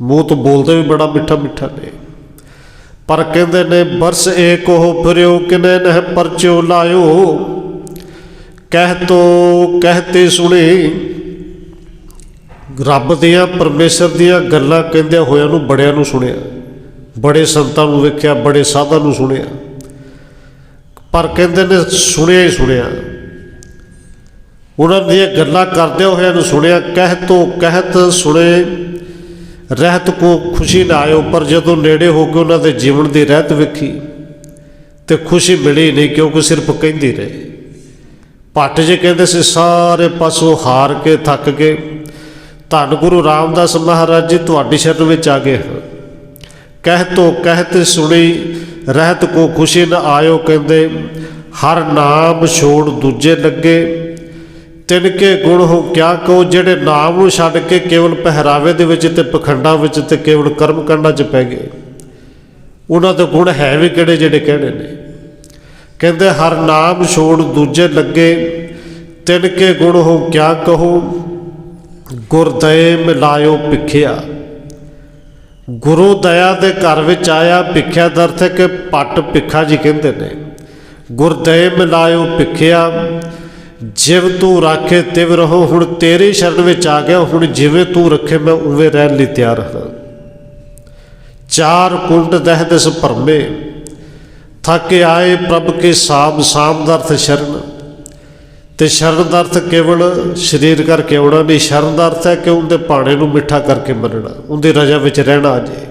ਮੂੰਹ ਤੋਂ ਬੋਲਦੇ ਵੀ ਬੜਾ ਮਿੱਠਾ ਮਿੱਠਾ ਨੇ। ਪਰ ਕਹਿੰਦੇ ਨੇ, ਬਰਸ ਏਕ ਹੋ ਫਿਰਿਓ, ਕਿਨੇ ਨਹਿ ਪਰਚਿਓ ਲਾਇਓ। ਕਹਿ ਤੋ ਕਹਿਤੇ ਸੁਣੀ, ਰੱਬ ਦੀਆਂ, ਪਰਮੇਸ਼ਰ ਦੀਆਂ ਗੱਲਾਂ ਕਹਿੰਦਿਆਂ ਹੋਇਆਂ ਨੂੰ ਬੜਿਆਂ ਨੂੰ ਸੁਣਿਆ। ਬੜੇ ਸੰਤਾਂ ਨੂੰ ਵੇਖਿਆ, ਬੜੇ ਸਾਧਾਂ ਨੂੰ ਸੁਣਿਆ। ਪਰ ਕਹਿੰਦੇ ਨੇ, ਸੁਣਿਆ ਹੀ ਸੁਣਿਆ, ਉਹਨਾਂ ਦੀਆਂ ਗੱਲਾਂ ਕਰਦਿਆਂ ਹੋਇਆਂ ਨੂੰ ਸੁਣਿਆ। ਕਹਿ ਤੋ ਕਹਿਤ ਸੁਣੇ, ਰਹਿਤ ਕੋ ਖੁਸ਼ੀ ਨਾ ਆਇਓ। ਪਰ ਜਦੋਂ ਨੇੜੇ ਹੋ ਕੇ ਉਹਨਾਂ ਦੇ ਜੀਵਨ ਦੀ ਰਹਿਤ ਵੇਖੀ ਤੇ ਖੁਸ਼ੀ ਮਿਲੀ ਨਹੀਂ, ਕਿਉਂਕਿ ਸਿਰਫ ਕਹਿੰਦੀ ਰਹੇ। ਭੱਟ ਜੀ ਕਹਿੰਦੇ ਸੀ, ਸਾਰੇ ਪਾਸੋਂ ਹਾਰ ਕੇ ਥੱਕ ਗਏ। ਧੰਨ ਗੁਰੂ ਰਾਮਦਾਸ ਮਹਾਰਾਜ ਜੀ ਤੁਹਾਡੀ ਸ਼ਰਨ ਵਿੱਚ ਆ ਗਏ ਹਾਂ। ਕਹਿ ਤੋ ਕਹਿਤ ਸੁਣੀ, ਰਹਿਤ ਕੋ ਖੁਸ਼ੀ ਨਾ ਆਇਓ। ਕਹਿੰਦੇ, ਹਰ ਨਾਮ ਛੋੜ ਦੂਜੇ ਲੱਗੇ। ਤਿੰਨ ਕੇ ਗੁਣ ਹੋ ਕਿਆ ਕਹੋ। ਜਿਹੜੇ ਨਾਮ ਨੂੰ ਛੱਡ ਕੇ ਕੇਵਲ ਪਹਿਰਾਵੇ ਦੇ ਵਿੱਚ ਤੇ ਪਖੰਡਾਂ ਵਿੱਚ ਤੇ ਕੇਵਲ ਕਰਮ ਕਾਂਡਾਂ 'ਚ ਪੈ ਗਏ, ਉਹਨਾਂ ਦੇ ਗੁਣ ਹੈ ਵੀ ਕਿਹੜੇ ਜਿਹੜੇ ਕਹਿਣੇ ਨੇ। ਕਹਿੰਦੇ, ਹਰ ਨਾਮ ਛੋੜ ਦੂਜੇ ਲੱਗੇ। ਤਿੰਨ ਕੇ ਗੁਣ ਹੋ ਕਿਆ ਕਹੋ। ਗੁਰਦਏ ਮਿਲਾਇਓ ਭਿੱਖਿਆ। ਗੁਰੂ ਦਇਆ ਦੇ ਘਰ ਵਿੱਚ ਆਇਆ। ਭਿੱਖਿਆ ਦਾ ਅਰਥ ਹੈ ਕਿ ਭੱਟ ਭਿੱਖਾ ਜੀ ਕਹਿੰਦੇ ਨੇ, ਗੁਰਦਏ ਮਿਲਾਇਓ ਭਿੱਖਿਆ। ਜਿਵ ਤੂੰ ਰਾਖੇ ਤਿਵ ਰਹੋ। ਹੁਣ ਤੇਰੀ ਸ਼ਰਨ ਵਿੱਚ ਆ ਗਿਆ, ਹੁਣ ਜਿਵੇਂ ਤੂੰ ਰੱਖੇ ਮੈਂ ਉਵੇਂ ਰਹਿਣ ਲਈ ਤਿਆਰ ਹਾਂ। ਚਾਰ ਕੁੰਟ ਦਹਿ ਦਿਸ ਭਰਮੇ, ਥੱਕ ਆਏ ਪ੍ਰਭ ਕੇ ਸਾਮ। ਸਾਮ ਦਾ ਅਰਥ ਸ਼ਰਨ, ਤੇ ਸ਼ਰਨ ਦਾ ਅਰਥ ਕੇਵਲ ਸਰੀਰ ਕਰਕੇ ਆਉਣਾ ਨਹੀਂ। ਸ਼ਰਨ ਦਾ ਅਰਥ ਹੈ ਕਿ ਉਹਦੇ ਭਾਣੇ ਨੂੰ ਮਿੱਠਾ ਕਰਕੇ ਮੰਨਣਾ, ਉਹਦੀ ਰਜਾ ਵਿੱਚ ਰਹਿਣਾ। ਜੇ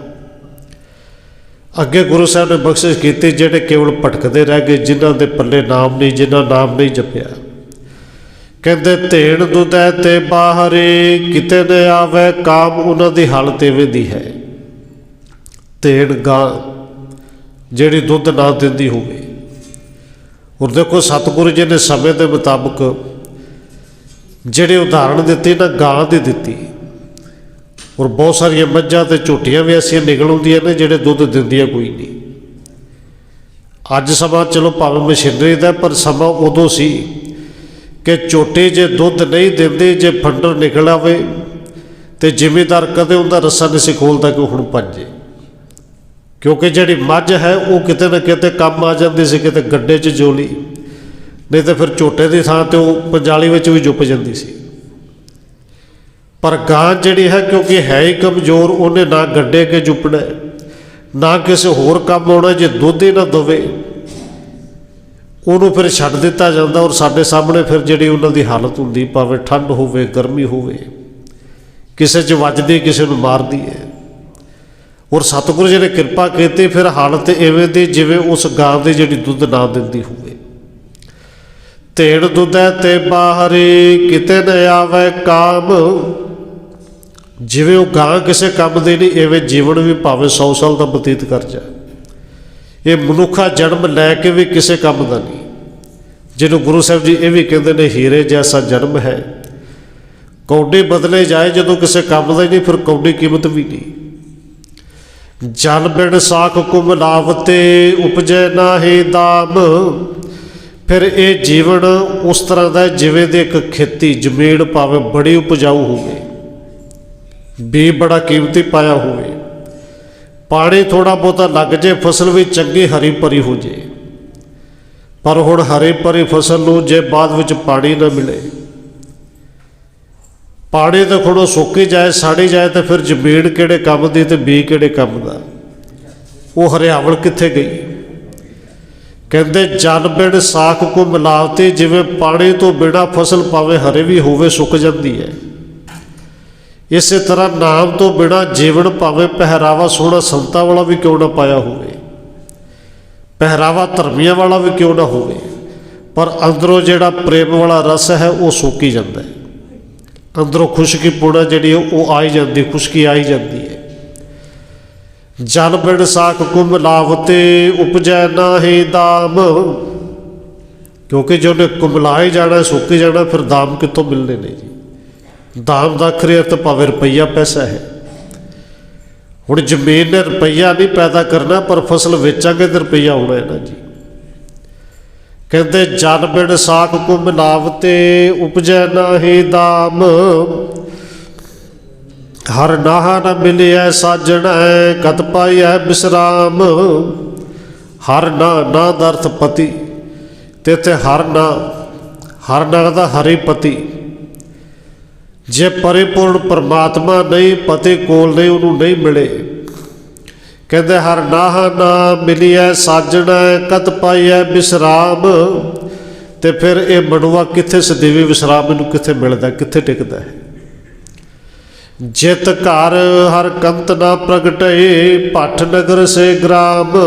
ਅੱਗੇ ਗੁਰੂ ਸਾਹਿਬ ਨੇ ਬਖਸ਼ਿਸ਼ ਕੀਤੀ ਜਿਹੜੇ ਕੇਵਲ ਭਟਕਦੇ ਰਹਿ ਗਏ, ਜਿਨ੍ਹਾਂ ਦੇ ਪੱਲੇ ਨਾਮ ਨਹੀਂ, ਜਿਨ੍ਹਾਂ ਨਾਮ ਨਹੀਂ ਜਪਿਆ। ਕਹਿੰਦੇ ਧੇਣ ਦੁਧੈ ਤੇ ਬਾਹਰੇ, ਕਿਤੇ ਨ ਆਵੈ ਕਾਮ, ਉਹਨਾਂ ਦੀ ਹਾਲਤ ਇਵੇਂ ਦੀ ਹੈ। ਧੇਣ ਗਾਂ ਜਿਹੜੀ ਦੁੱਧ ਨਾ ਦਿੰਦੀ ਹੋਵੇ। ਔਰ ਦੇਖੋ ਸਤਿਗੁਰੂ ਜੀ ਨੇ ਸਮੇਂ ਦੇ ਮੁਤਾਬਕ ਜਿਹੜੇ ਉਦਾਹਰਣ ਦਿੱਤੀ ਨਾ, ਗਾਂ ਦੀ ਦਿੱਤੀ। ਔਰ ਬਹੁਤ ਸਾਰੀਆਂ ਮੱਝਾਂ ਤੇ ਝੋਟੀਆਂ ਵੀ ਐਸੀਆਂ ਨਿਕਲ ਆਉਂਦੀਆਂ ਨੇ ਜਿਹੜੇ ਦੁੱਧ ਦਿੰਦੀਆਂ ਕੋਈ ਨਹੀਂ। ਅੱਜ ਸਮਾਂ ਚਲੋ ਭਾਵੇਂ ਮਸ਼ੀਨਰੀ ਦਾ, ਪਰ ਸਮਾਂ ਉਦੋਂ ਸੀ ਕਿ ਝੋਟੀ ਜੇ ਦੁੱਧ ਨਹੀਂ ਦਿੰਦੇ, ਜੇ ਫੰਡਰ ਨਿਕਲ ਆਵੇ ਤੇ ਜ਼ਿਮੀਂਦਾਰ ਕਦੇ ਉਹਦਾ ਰੱਸਾ ਨਹੀਂ ਸੀ ਖੋਲ੍ਹਦਾ ਕਿ ਹੁਣ ਭੱਜੇ, ਕਿਉਂਕਿ ਜਿਹੜੀ ਮੱਝ ਹੈ ਉਹ ਕਿਤੇ ਨਾ ਕਿਤੇ ਕੰਮ ਆ ਜਾਂਦੀ ਸੀ, ਕਿਤੇ ਗੱਡੇ 'ਚ ਜੋਲੀ, ਨਹੀਂ ਤਾਂ ਫਿਰ ਝੋਟੇ ਦੀ ਥਾਂ 'ਤੇ ਉਹ ਪੰਜਾਲੀ ਵਿੱਚ ਵੀ ਜੁੱਪ ਜਾਂਦੀ ਸੀ। ਪਰ ਗਾਂ ਜਿਹੜੀ ਹੈ, ਕਿਉਂਕਿ ਹੈ ਹੀ ਕਮਜ਼ੋਰ, ਉਹਨੇ ਨਾ ਗੱਡੇ ਕੇ ਜੁਪਣਾ, ਨਾ ਕਿਸੇ ਹੋਰ ਕੰਮ ਆਉਣਾ। ਜੇ ਦੁੱਧ ਹੀ ਨਾ ਦੇਵੇ ਉਹਨੂੰ ਫਿਰ ਛੱਡ ਦਿੱਤਾ ਜਾਂਦਾ। ਔਰ ਸਾਡੇ ਸਾਹਮਣੇ ਫਿਰ ਜਿਹੜੀ ਉਹਨਾਂ ਦੀ ਹਾਲਤ ਹੁੰਦੀ, ਭਾਵੇਂ ਠੰਡ ਹੋਵੇ ਗਰਮੀ ਹੋਵੇ, ਕਿਸੇ 'ਚ ਵੱਜਦੀ ਕਿਸੇ ਨੂੰ ਮਾਰਦੀ ਹੈ। ਔਰ ਸਤਿਗੁਰੂ ਜੀ ਨੇ ਕਿਰਪਾ ਕੀਤੀ, ਫਿਰ ਹਾਲਤ ਇਵੇਂ ਦੀ ਜਿਵੇਂ ਉਸ ਗਾਂ ਦੀ ਜਿਹੜੀ ਦੁੱਧ ਨਾ ਦਿੰਦੀ ਹੋਵੇ। ਧੇੜ ਦੁੱਧੈ ਤੇ ਬਾਹਰੇ, ਕਿਤੇ ਨ ਆਵੈ ਕਾਮ, ਜਿਵੇਂ ਉਹ ਗਾਂ ਕਿਸੇ ਕੰਮ ਦੀ ਨਹੀਂ, ਇਵੇਂ ਜੀਵਨ ਵੀ ਭਾਵੇਂ 100 ਸਾਲ ਦਾ ਬਤੀਤ ਕਰ ਜਾਏ, ਇਹ ਮਨੁੱਖਾ ਜਨਮ ਲੈ ਕੇ ਵੀ ਕਿਸੇ ਕੰਮ ਦਾ ਨਹੀਂ। ਜਿਹਨੂੰ ਗੁਰੂ ਸਾਹਿਬ ਜੀ ਇਹ ਵੀ ਕਹਿੰਦੇ ਨੇ, ਹੀਰੇ ਜੈਸਾ ਜਨਮ ਹੈ, ਕੌਡੀ ਬਦਲੇ ਜਾਏ ਜਦੋਂ ਕਿਸੇ ਕੰਮ ਦਾ ਹੀ ਨਹੀਂ, ਫਿਰ ਕੌਡੀ ਕੀਮਤ ਵੀ ਨਹੀਂ। ਜਲ ਬਿਨ ਸਾਖ ਕੁ ਮਿਲਾਵਤੇ, ਉਪਜੈ ਨਾਹੀ ਦਾਮ। ਫਿਰ ਇਹ ਜੀਵਨ ਉਸ ਤਰ੍ਹਾਂ ਦਾ ਜਿਵੇਂ ਦੀ ਇੱਕ ਖੇਤੀ ਜ਼ਮੀਨ, ਭਾਵੇਂ ਬੜੀ ਉਪਜਾਊ ਹੋਵੇ, ਬੀਜ ਬੜਾ ਕੀਮਤੀ ਪਾਇਆ ਹੋਵੇ, ਪਾਣੀ ਥੋੜ੍ਹਾ ਬਹੁਤਾ ਲੱਗ ਜੇ, ਫਸਲ ਵੀ ਚੰਗੀ ਹਰੀ ਭਰੀ ਹੋ ਜੇ। ਪਰ ਹੁਣ ਹਰੀ ਭਰੀ ਫਸਲ ਨੂੰ ਜੇ ਬਾਅਦ ਵਿੱਚ ਪਾਣੀ ਨਾ ਮਿਲੇ, ਪਾਣੀ ਤਾਂ ਖੜੋ ਸੁੱਕੀ ਜਾਏ, ਸਾੜੀ ਜਾਏ, ਤਾਂ ਫਿਰ ਜ਼ਮੀਨ ਕਿਹੜੇ ਕੰਮ ਦੀ ਤੇ ਬੀਜ ਕਿਹੜੇ ਕੰਮ ਦਾ, ਉਹ ਹਰਿਆਵਲ ਕਿੱਥੇ ਗਈ। ਕਹਿੰਦੇ ਜਲ ਬਿਨ ਸਾਖ ਕੋ ਮਿਲਾਵਤੀ, ਜਿਵੇਂ ਪਾਣੀ ਤੋਂ ਬਿਨਾਂ ਫਸਲ ਭਾਵੇਂ ਹਰੇ ਵੀ ਹੋਵੇ ਸੁੱਕ ਜਾਂਦੀ ਹੈ, ਇਸੇ ਤਰ੍ਹਾਂ ਨਾਮ ਤੋਂ ਬਿਨਾਂ ਜੀਵਨ ਭਾਵੇਂ ਪਹਿਰਾਵਾ ਸੋਹਣਾ ਸੰਤਾਂ ਵਾਲਾ ਵੀ ਕਿਉਂ ਨਾ ਪਾਇਆ ਹੋਵੇ, ਪਹਿਰਾਵਾ ਧਰਮੀਆਂ ਵਾਲਾ ਵੀ ਕਿਉਂ ਨਾ ਹੋਵੇ, ਪਰ ਅੰਦਰੋਂ ਜਿਹੜਾ ਪ੍ਰੇਮ ਵਾਲਾ ਰਸ ਹੈ ਉਹ ਸੋਕੀ ਜਾਂਦਾ ਹੈ। ਅੰਦਰੋਂ ਖੁਸ਼ਕੀ ਪੂਣਾ ਜਿਹੜੀ ਉਹ ਆਈ ਜਾਂਦੀ, ਖੁਸ਼ਕੀ ਆਈ ਜਾਂਦੀ ਹੈ। ਜਲ ਬਿਨ ਸਾਖ ਕੁ ਮਿਲਾਵਤੇ, ਉਪਜੈ ਨਾਹੀ ਦਾਮ। ਕਿਉਂਕਿ ਜੋ ਨੇ ਕੁਮਲਾਏ ਜਾਣਾ, ਸੁੱਕੀ ਜਾਣਾ, ਫਿਰ ਦਾਮ ਕਿੱਥੋਂ ਮਿਲਣੇ ਨੇ ਜੀ। ਦਾਮ ਦਾ ਆਖਰੀ ਅਰਥ ਭਾਵੇਂ ਰੁਪਈਆ ਪੈਸਾ ਹੈ। ਹੁਣ ਜ਼ਮੀਨ ਨੇ ਰੁਪਈਆ ਨਹੀਂ ਪੈਦਾ ਕਰਨਾ, ਪਰ ਫਸਲ ਵੇਚਾਂਗੇ ਤਾਂ ਰੁਪਈਆ ਆਉਣਾ ਹੈ ਨਾ ਜੀ। ਕਹਿੰਦੇ ਜਲ ਬਿਨ ਸਾਖ ਕੋ ਮਿਲਾਵਤੇ, ਉਪਜੈ ਨਾਹੀ ਦਾਮ। ਹਰ ਨਾਹਾ ਨ ਮਿਲਿਆ ਸਾਜਣਾ, ਕਤ ਪਾਈਐ ਬਿਸਰਾਮ। ਹਰ ਨਾ ਦਾ ਅਰਥ ਪਤੀ, ਤੇ ਇੱਥੇ ਹਰ ਨਾ ਦਾ ਹਰੀ ਪਤੀ। ਜੇ ਪਰਿਪੂਰਨ ਪਰਮਾਤਮਾ ਨਹੀਂ, ਪਤੀ ਕੋਲ ਨਹੀਂ, ਉਹਨੂੰ ਨਹੀਂ ਮਿਲੇ। ਕਹਿੰਦੇ ਹਰ ਨਾਹਾ ਨਾ ਮਿਲਿਆ ਸਾਜਣਾ, ਕਤ ਪਾਈਐ ਬਿਸਰਾਮ। ਤੇ ਫਿਰ ਇਹ ਮਨੁਆ ਕਿੱਥੇ ਸਦੀਵੀ ਵਿਸਰਾਮ ਇਹਨੂੰ ਕਿੱਥੇ ਮਿਲਦਾ, ਕਿੱਥੇ ਟਿਕਦਾ ਹੈ। ਜਿਤ ਘਰ ਹਰ ਕੰਤ ਨਾ ਪ੍ਰਗਟੇ, ਭੱਠ ਨਗਰ ਸੇ ਗ੍ਰਾਮ।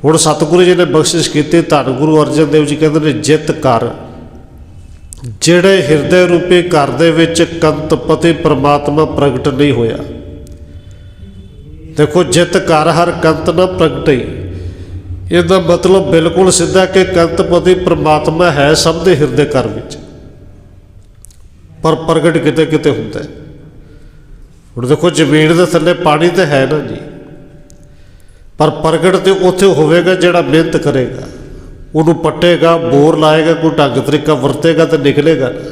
ਹੁਣ ਸਤਿਗੁਰੂ ਜੀ ਨੇ ਬਖਸ਼ਿਸ਼ ਕੀਤੀ, ਧੰਨ ਗੁਰੂ ਅਰਜਨ ਦੇਵ ਜੀ ਕਹਿੰਦੇ ਨੇ, ਜਿਤ ਘਰ, ਜਿਹੜੇ ਹਿਰਦੇ ਰੂਪੀ ਘਰ ਦੇ ਵਿੱਚ ਕੰਤ ਪਤੀ ਪਰਮਾਤਮਾ ਪ੍ਰਗਟ ਨਹੀਂ ਹੋਇਆ। ਦੇਖੋ ਜਿਤ ਘਰ ਹਰ ਕੰਤ ਨਾ ਪ੍ਰਗਟੇ, ਇਹਦਾ ਮਤਲਬ ਬਿਲਕੁਲ ਸਿੱਧਾ ਕਿ ਕੰਤਪਤੀ ਪਰਮਾਤਮਾ ਹੈ ਸਭ ਦੇ ਹਿਰਦੇ ਘਰ ਵਿੱਚ, ਪਰ ਪ੍ਰਗਟ ਕਿਤੇ ਕਿਤੇ ਹੁੰਦਾ। ਹੁਣ ਦੇਖੋ ਜ਼ਮੀਨ ਦੇ ਥੱਲੇ ਪਾਣੀ ਤਾਂ ਹੈ ਨਾ ਜੀ, ਪਰ ਪ੍ਰਗਟ ਤੇ ਉੱਥੇ ਹੋਵੇਗਾ ਜਿਹੜਾ ਮਿਹਨਤ ਕਰੇਗਾ, ਉਹਨੂੰ ਪੱਟੇਗਾ, ਬੋਰ ਲਾਏਗਾ, ਕੋਈ ਢੰਗ ਤਰੀਕਾ ਵਰਤੇਗਾ ਤਾਂ ਨਿਕਲੇਗਾ ਨਾ।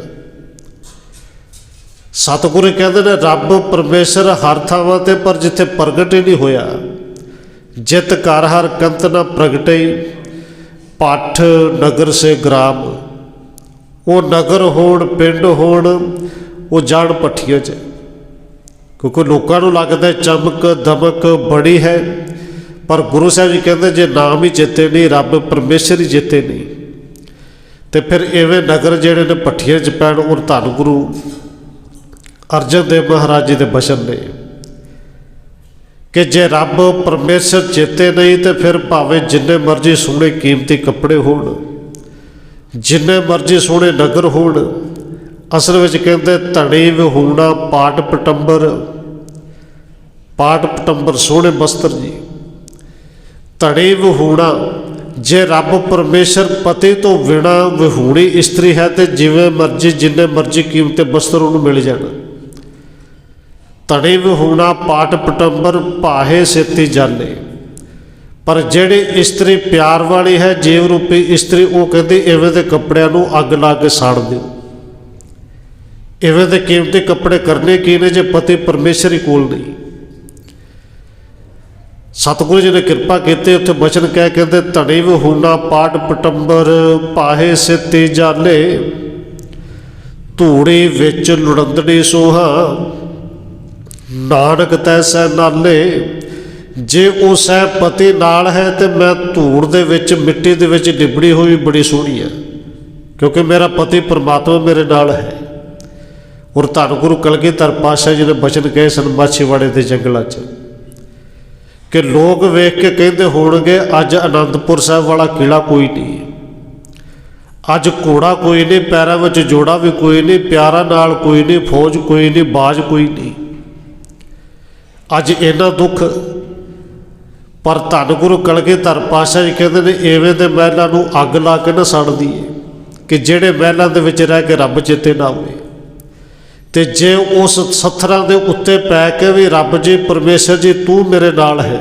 ਸਤਿਗੁਰੂ ਕਹਿੰਦੇ ਨੇ ਰੱਬ ਪਰਮੇਸ਼ਰ ਹਰ ਥਾਵਾਂ 'ਤੇ, ਪਰ ਜਿੱਥੇ ਪ੍ਰਗਟ ਹੀ ਨਹੀਂ ਹੋਇਆ। ਜਿਤ ਘਰ ਹਰ ਕੰਤ ਨਾ ਪ੍ਰਗਟੇ, ਭੱਠ ਨਗਰ ਸੇ ਗ੍ਰਾਮ। ਉਹ ਨਗਰ ਹੋਣ, ਪਿੰਡ ਹੋਣ, ਉਹ ਜਾਣ ਭੱਠੀਆਂ 'ਚ, ਕਿਉਂਕਿ ਲੋਕਾਂ ਨੂੰ ਲੱਗਦਾ ਚਮਕ ਦਮਕ ਬੜੀ ਹੈ, ਪਰ ਗੁਰੂ ਸਾਹਿਬ ਜੀ ਕਹਿੰਦੇ ਜੇ ਨਾਮ ਹੀ ਚੇਤੇ ਨਹੀਂ, ਰੱਬ ਪਰਮੇਸ਼ਰ ਹੀ ਚੇਤੇ ਨਹੀਂ, ਤੇ ਫਿਰ ਇਵੇਂ ਨਗਰ ਜਿਹੜੇ ਨੇ ਭੱਠੀਆਂ 'ਚ ਪੈਣ। ਔਰ ਧੰਨ ਗੁਰੂ ਅਰਜਨ ਦੇਵ ਮਹਾਰਾਜ ਜੀ ਦੇ ਬਚਨ ਨੇ कि जे रब परमेश्वर चेते नहीं तो फिर भावें जिन्ने मर्जी सोहने कीमती कपड़े होण, जिन्ने मर्जी सोहने नगर होण, असल विच कहंदे धनी विहूणा पाट पटंबर सोहने वस्त्र जी। धनी विहूणा, जे रब परमेश्वर पति तो बिना विहूणी इस्त्री है तो जिवें मर्जी जिन्ने मर्जी कीमती वस्त्र उन्हें मिल जाना। धनी विहूणा पाट पटंबर पाहे सेती जाले। पर जिहड़ी इस्त्री प्यार वाली है जीव रूपी इस्त्री, वो कहती इवें दे कपड़ियां नूं अग ला के साड़ दिओ। इवें दे कीमती कपड़े करने की ने जे पति परमेश्वर ही कोल नहीं। सतगुरु जी ने कृपा की उत्थे बचन कह कहते धनी विहूणा पाट पटंबर पाहे सेती जाले, धूड़ी विच लुड़ंदड़ी सोहा नानक तैसै नाले। जे वो सह पति नाल है तो मैं धूड़ दे विच मिट्टी दे विच लिबड़ी हुई बड़ी सोहनी है, क्योंकि मेरा पति परमात्मा मेरे नाल है। और धन गुरु कलगीधर पातशाह जी ने बचन कहे सन माछीवाड़े के जंगलों च कि लोग वेख के कहते होणगे अज आनंदपुर साहब वाला किला कोई नहीं, अज घोड़ा कोई नहीं, पैरों में जोड़ा भी कोई नहीं, प्यारा नाल कोई नहीं, फौज कोई नहीं, बाज कोई नहीं, अज इन्ना दुख। पर धन गुरु कलगीधर पातशाह जी कहते हैं इवें दे महलों नूं अग ला के ना सड़ दईए कि जिहड़े महलों दे विच रह के रब चेते ना होवे। ते जे उस सत्थरां दे उत्ते पै के भी रब जी परमेश्वर जी तू मेरे नाल है,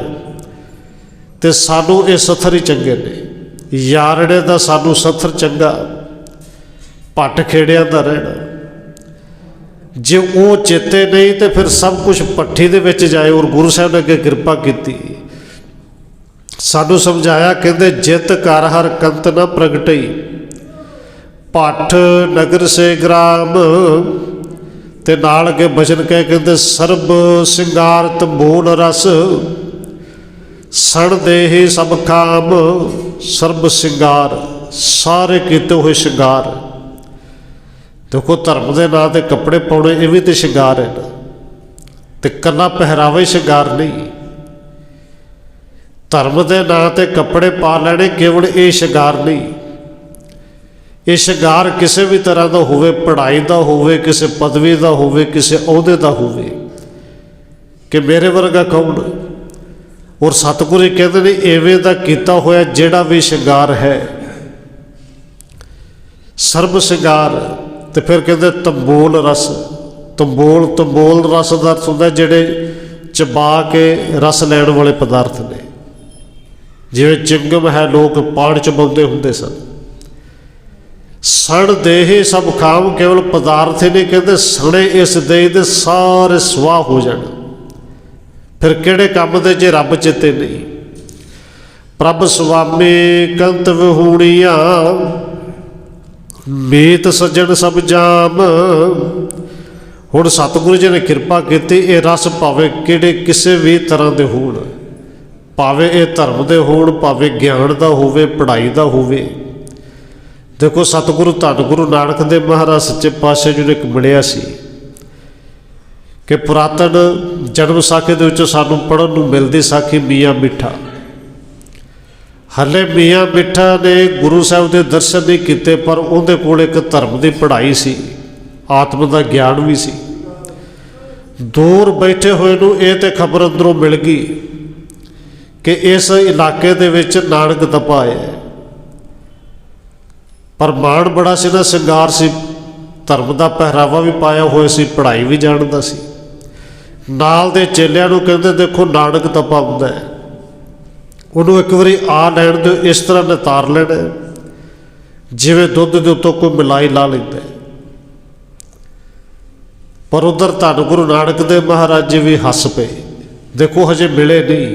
ते सानू ये सत्थर ही चंगे ने। यारड़े दा सानू सत्थर चंगा, पट खेड़ियां दा रहना। जे वो चेते नहीं तो फिर सब कुछ पट्ठी दे विच जाए। और गुरु साहब ने अगे कृपा की सानू समझाया, कहते जित कर हर कंत न प्रगटई, पठ नगर से ग्राम। ते नाल अगे बचन कह कहते सर्ब सिंगार तंबोल रस, सण दे ही सब काम। सर्ब सिंगार सारे किते हुए श्रृंगार। देखो धर्म के नाम से कपड़े पाने ये भी तो श्रृंगार है ना, तो कला पहरावा ही श्रृंगार नहीं। धर्म के नाम से कपड़े पा लेने केवल ये श्रृंगार नहीं। ये श्रृंगार किसी भी तरह का होवे, पढ़ाई का होवे, किसी पदवी का होवे, किसी अहुदे का होवे, कि मेरे वर्गा कौन। और सतगुरु कहते हैं इवें दा कीता होया जिहड़ा भी श्रृंगार है सर्ब श्रृंगार। तो फिर कहते तंबोल रस, तंबोल रस का अर्थ होंदा जिहड़े चबा के रस लैण वाले पदार्थ ने। जिवें चिंगम है लोग पान चबाउंदे हुंदे सन। सण देहे सब खाम, केवल पदार्थ ही नहीं, कहते सणे इस देह दे सारे सुआह हो जाना। फिर किहड़े काम दे जे रब चेते नहीं। प्रभ स्वामी कंत विहूणिया, मीत सज्जन सब जाम। हुण सतगुरु जी ने कृपा की, ये रस भावें किहड़े किसी भी तरह के होण, भावें ये धर्म के होण, भावें ज्ञान का होवे, पढ़ाई का होवे। देखो सतगुरु धन गुरु नानक देव महाराज सच्चे पातशाह जी ने एक मिलिया सी कि पुरातन जन्म साखी दे विच सानू पढ़न नूं मिलदी साखी मियाँ मिठा। हले मियाँ मिठा ने गुरु साहब के दर्शन नहीं किए, पर उहदे कोल एक धर्म की पढ़ाई सी, आत्म का ज्ञान भी सी। दूर बैठे हुए नूं ये तो खबर अंदरों मिल गई कि इस इलाके दे विच नानक तपा है। पर मान बड़ा सी ना, श्रृंगार सी, धर्म का पहरावा भी पाया हुआ सी, पढ़ाई भी जानता सी। नाल दे चेलियां नूं कहंदे देखो नानक तपा हुंदा है, उन्होंने एक बारी आ लैण दो, इस तरह नितार लेना जिवें दुध के उत्तों कोई मिलाई ला लेंदा है। पर उधर धन गुरु नानक देव महाराज जी भी हस पे, देखो हजे मिले नहीं।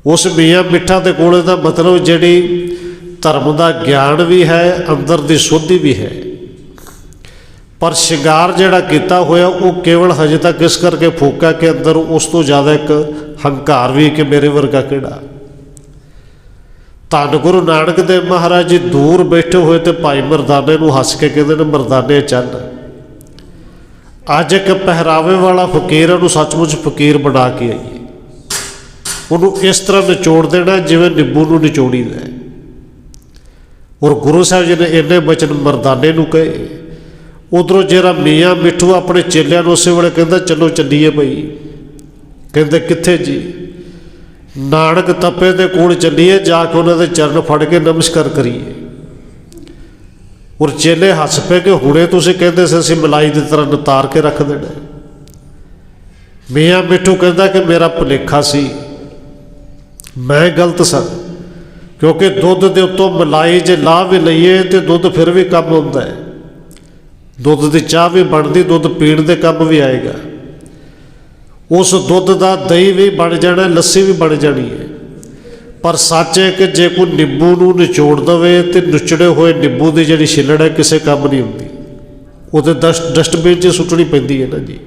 उस मियाँ मिठा के कोले दा मतलब जिहड़ी धर्म का ज्ञान भी है, अंदर की शुद्धि भी है, पर श्रृंगार जिहड़ा कीता होया वो केवल हजे तक इस करके फूका के अंदर उस तो ज़्यादा एक हंकार भी कि मेरे वर्गा किहड़ा। धन गुरु नानक देव महाराज जी दूर बैठे हुए तो भाई मरदाने नूं हस के कहते हैं मरदाने चल, अज एक पहरावे वाला फकीर नूं सचमुच फकीर बना के आईए। ਉਹਨੂੰ ਇਸ ਤਰ੍ਹਾਂ ਨਿਚੋੜ ਦੇਣਾ ਜਿਵੇਂ ਨਿੰਬੂ ਨੂੰ ਨਿਚੋੜੀਦਾ ਹੈ। ਔਰ ਗੁਰੂ ਸਾਹਿਬ ਜੀ ਨੇ ਇੰਨੇ ਬਚਨ ਮਰਦਾਨੇ ਨੂੰ ਕਹੇ। ਉਧਰੋਂ ਜਿਹੜਾ ਮੀਆਂ ਮਿੱਠੂ ਆਪਣੇ ਚੇਲਿਆਂ ਨੂੰ ਉਸੇ ਵੇਲੇ ਕਹਿੰਦਾ ਚਲੋ ਚੱਲੀਏ ਬਈ। ਕਹਿੰਦੇ ਕਿੱਥੇ ਜੀ? ਨਾਨਕ ਤਪੇ ਦੇ ਕੋਲ ਚੱਲੀਏ, ਜਾ ਕੇ ਉਹਨਾਂ ਦੇ ਚਰਨ ਫੜ ਕੇ ਨਮਸਕਾਰ ਕਰੀਏ। ਔਰ ਚੇਲੇ ਹੱਸ ਪਏ ਕਿ ਹੁਣੇ ਤੁਸੀਂ ਕਹਿੰਦੇ ਸੀ ਅਸੀਂ ਮਲਾਈ ਦੀ ਤਰ੍ਹਾਂ ਨਿਤਾਰ ਕੇ ਰੱਖ ਦੇਣਾ। ਮੀਆਂ ਮਿੱਠੂ ਕਹਿੰਦਾ ਕਿ ਮੇਰਾ ਭੁਲੇਖਾ ਸੀ, ਮੈਂ ਗਲਤ ਸਾਂ, ਕਿਉਂਕਿ ਦੁੱਧ ਦੇ ਉੱਤੋਂ ਮਲਾਈ ਜੇ ਲਾਹ ਵੀ ਲਈਏ ਤਾਂ ਦੁੱਧ ਫਿਰ ਵੀ ਕੰਮ ਹੁੰਦਾ ਹੈ। ਦੁੱਧ ਦੀ ਚਾਹ ਵੀ ਬਣਦੀ, ਦੁੱਧ ਪੀਣ ਦੇ ਕੰਮ ਵੀ ਆਏਗਾ। ਉਸ ਦੁੱਧ ਦਾ ਦਹੀਂ ਵੀ ਬਣ ਜਾਣਾ, ਲੱਸੀ ਵੀ ਬਣ ਜਾਣੀ ਹੈ। ਪਰ ਸੱਚ ਹੈ ਕਿ ਜੇ ਕੋਈ ਨਿੰਬੂ ਨੂੰ ਨਿਚੋੜ ਦੇਵੇ ਤੇ ਨੁਚੜੇ ਹੋਏ ਨਿੰਬੂ ਦੀ ਜਿਹੜੀ ਛਿੱਲੜ ਹੈ ਕਿਸੇ ਕੰਮ ਨਹੀਂ ਹੁੰਦੀ, ਉਹਦੇ ਡਸਟਬਿਨ 'ਚ ਸੁੱਟਣੀ ਪੈਂਦੀ ਹੈ ਨਾ ਜੀ।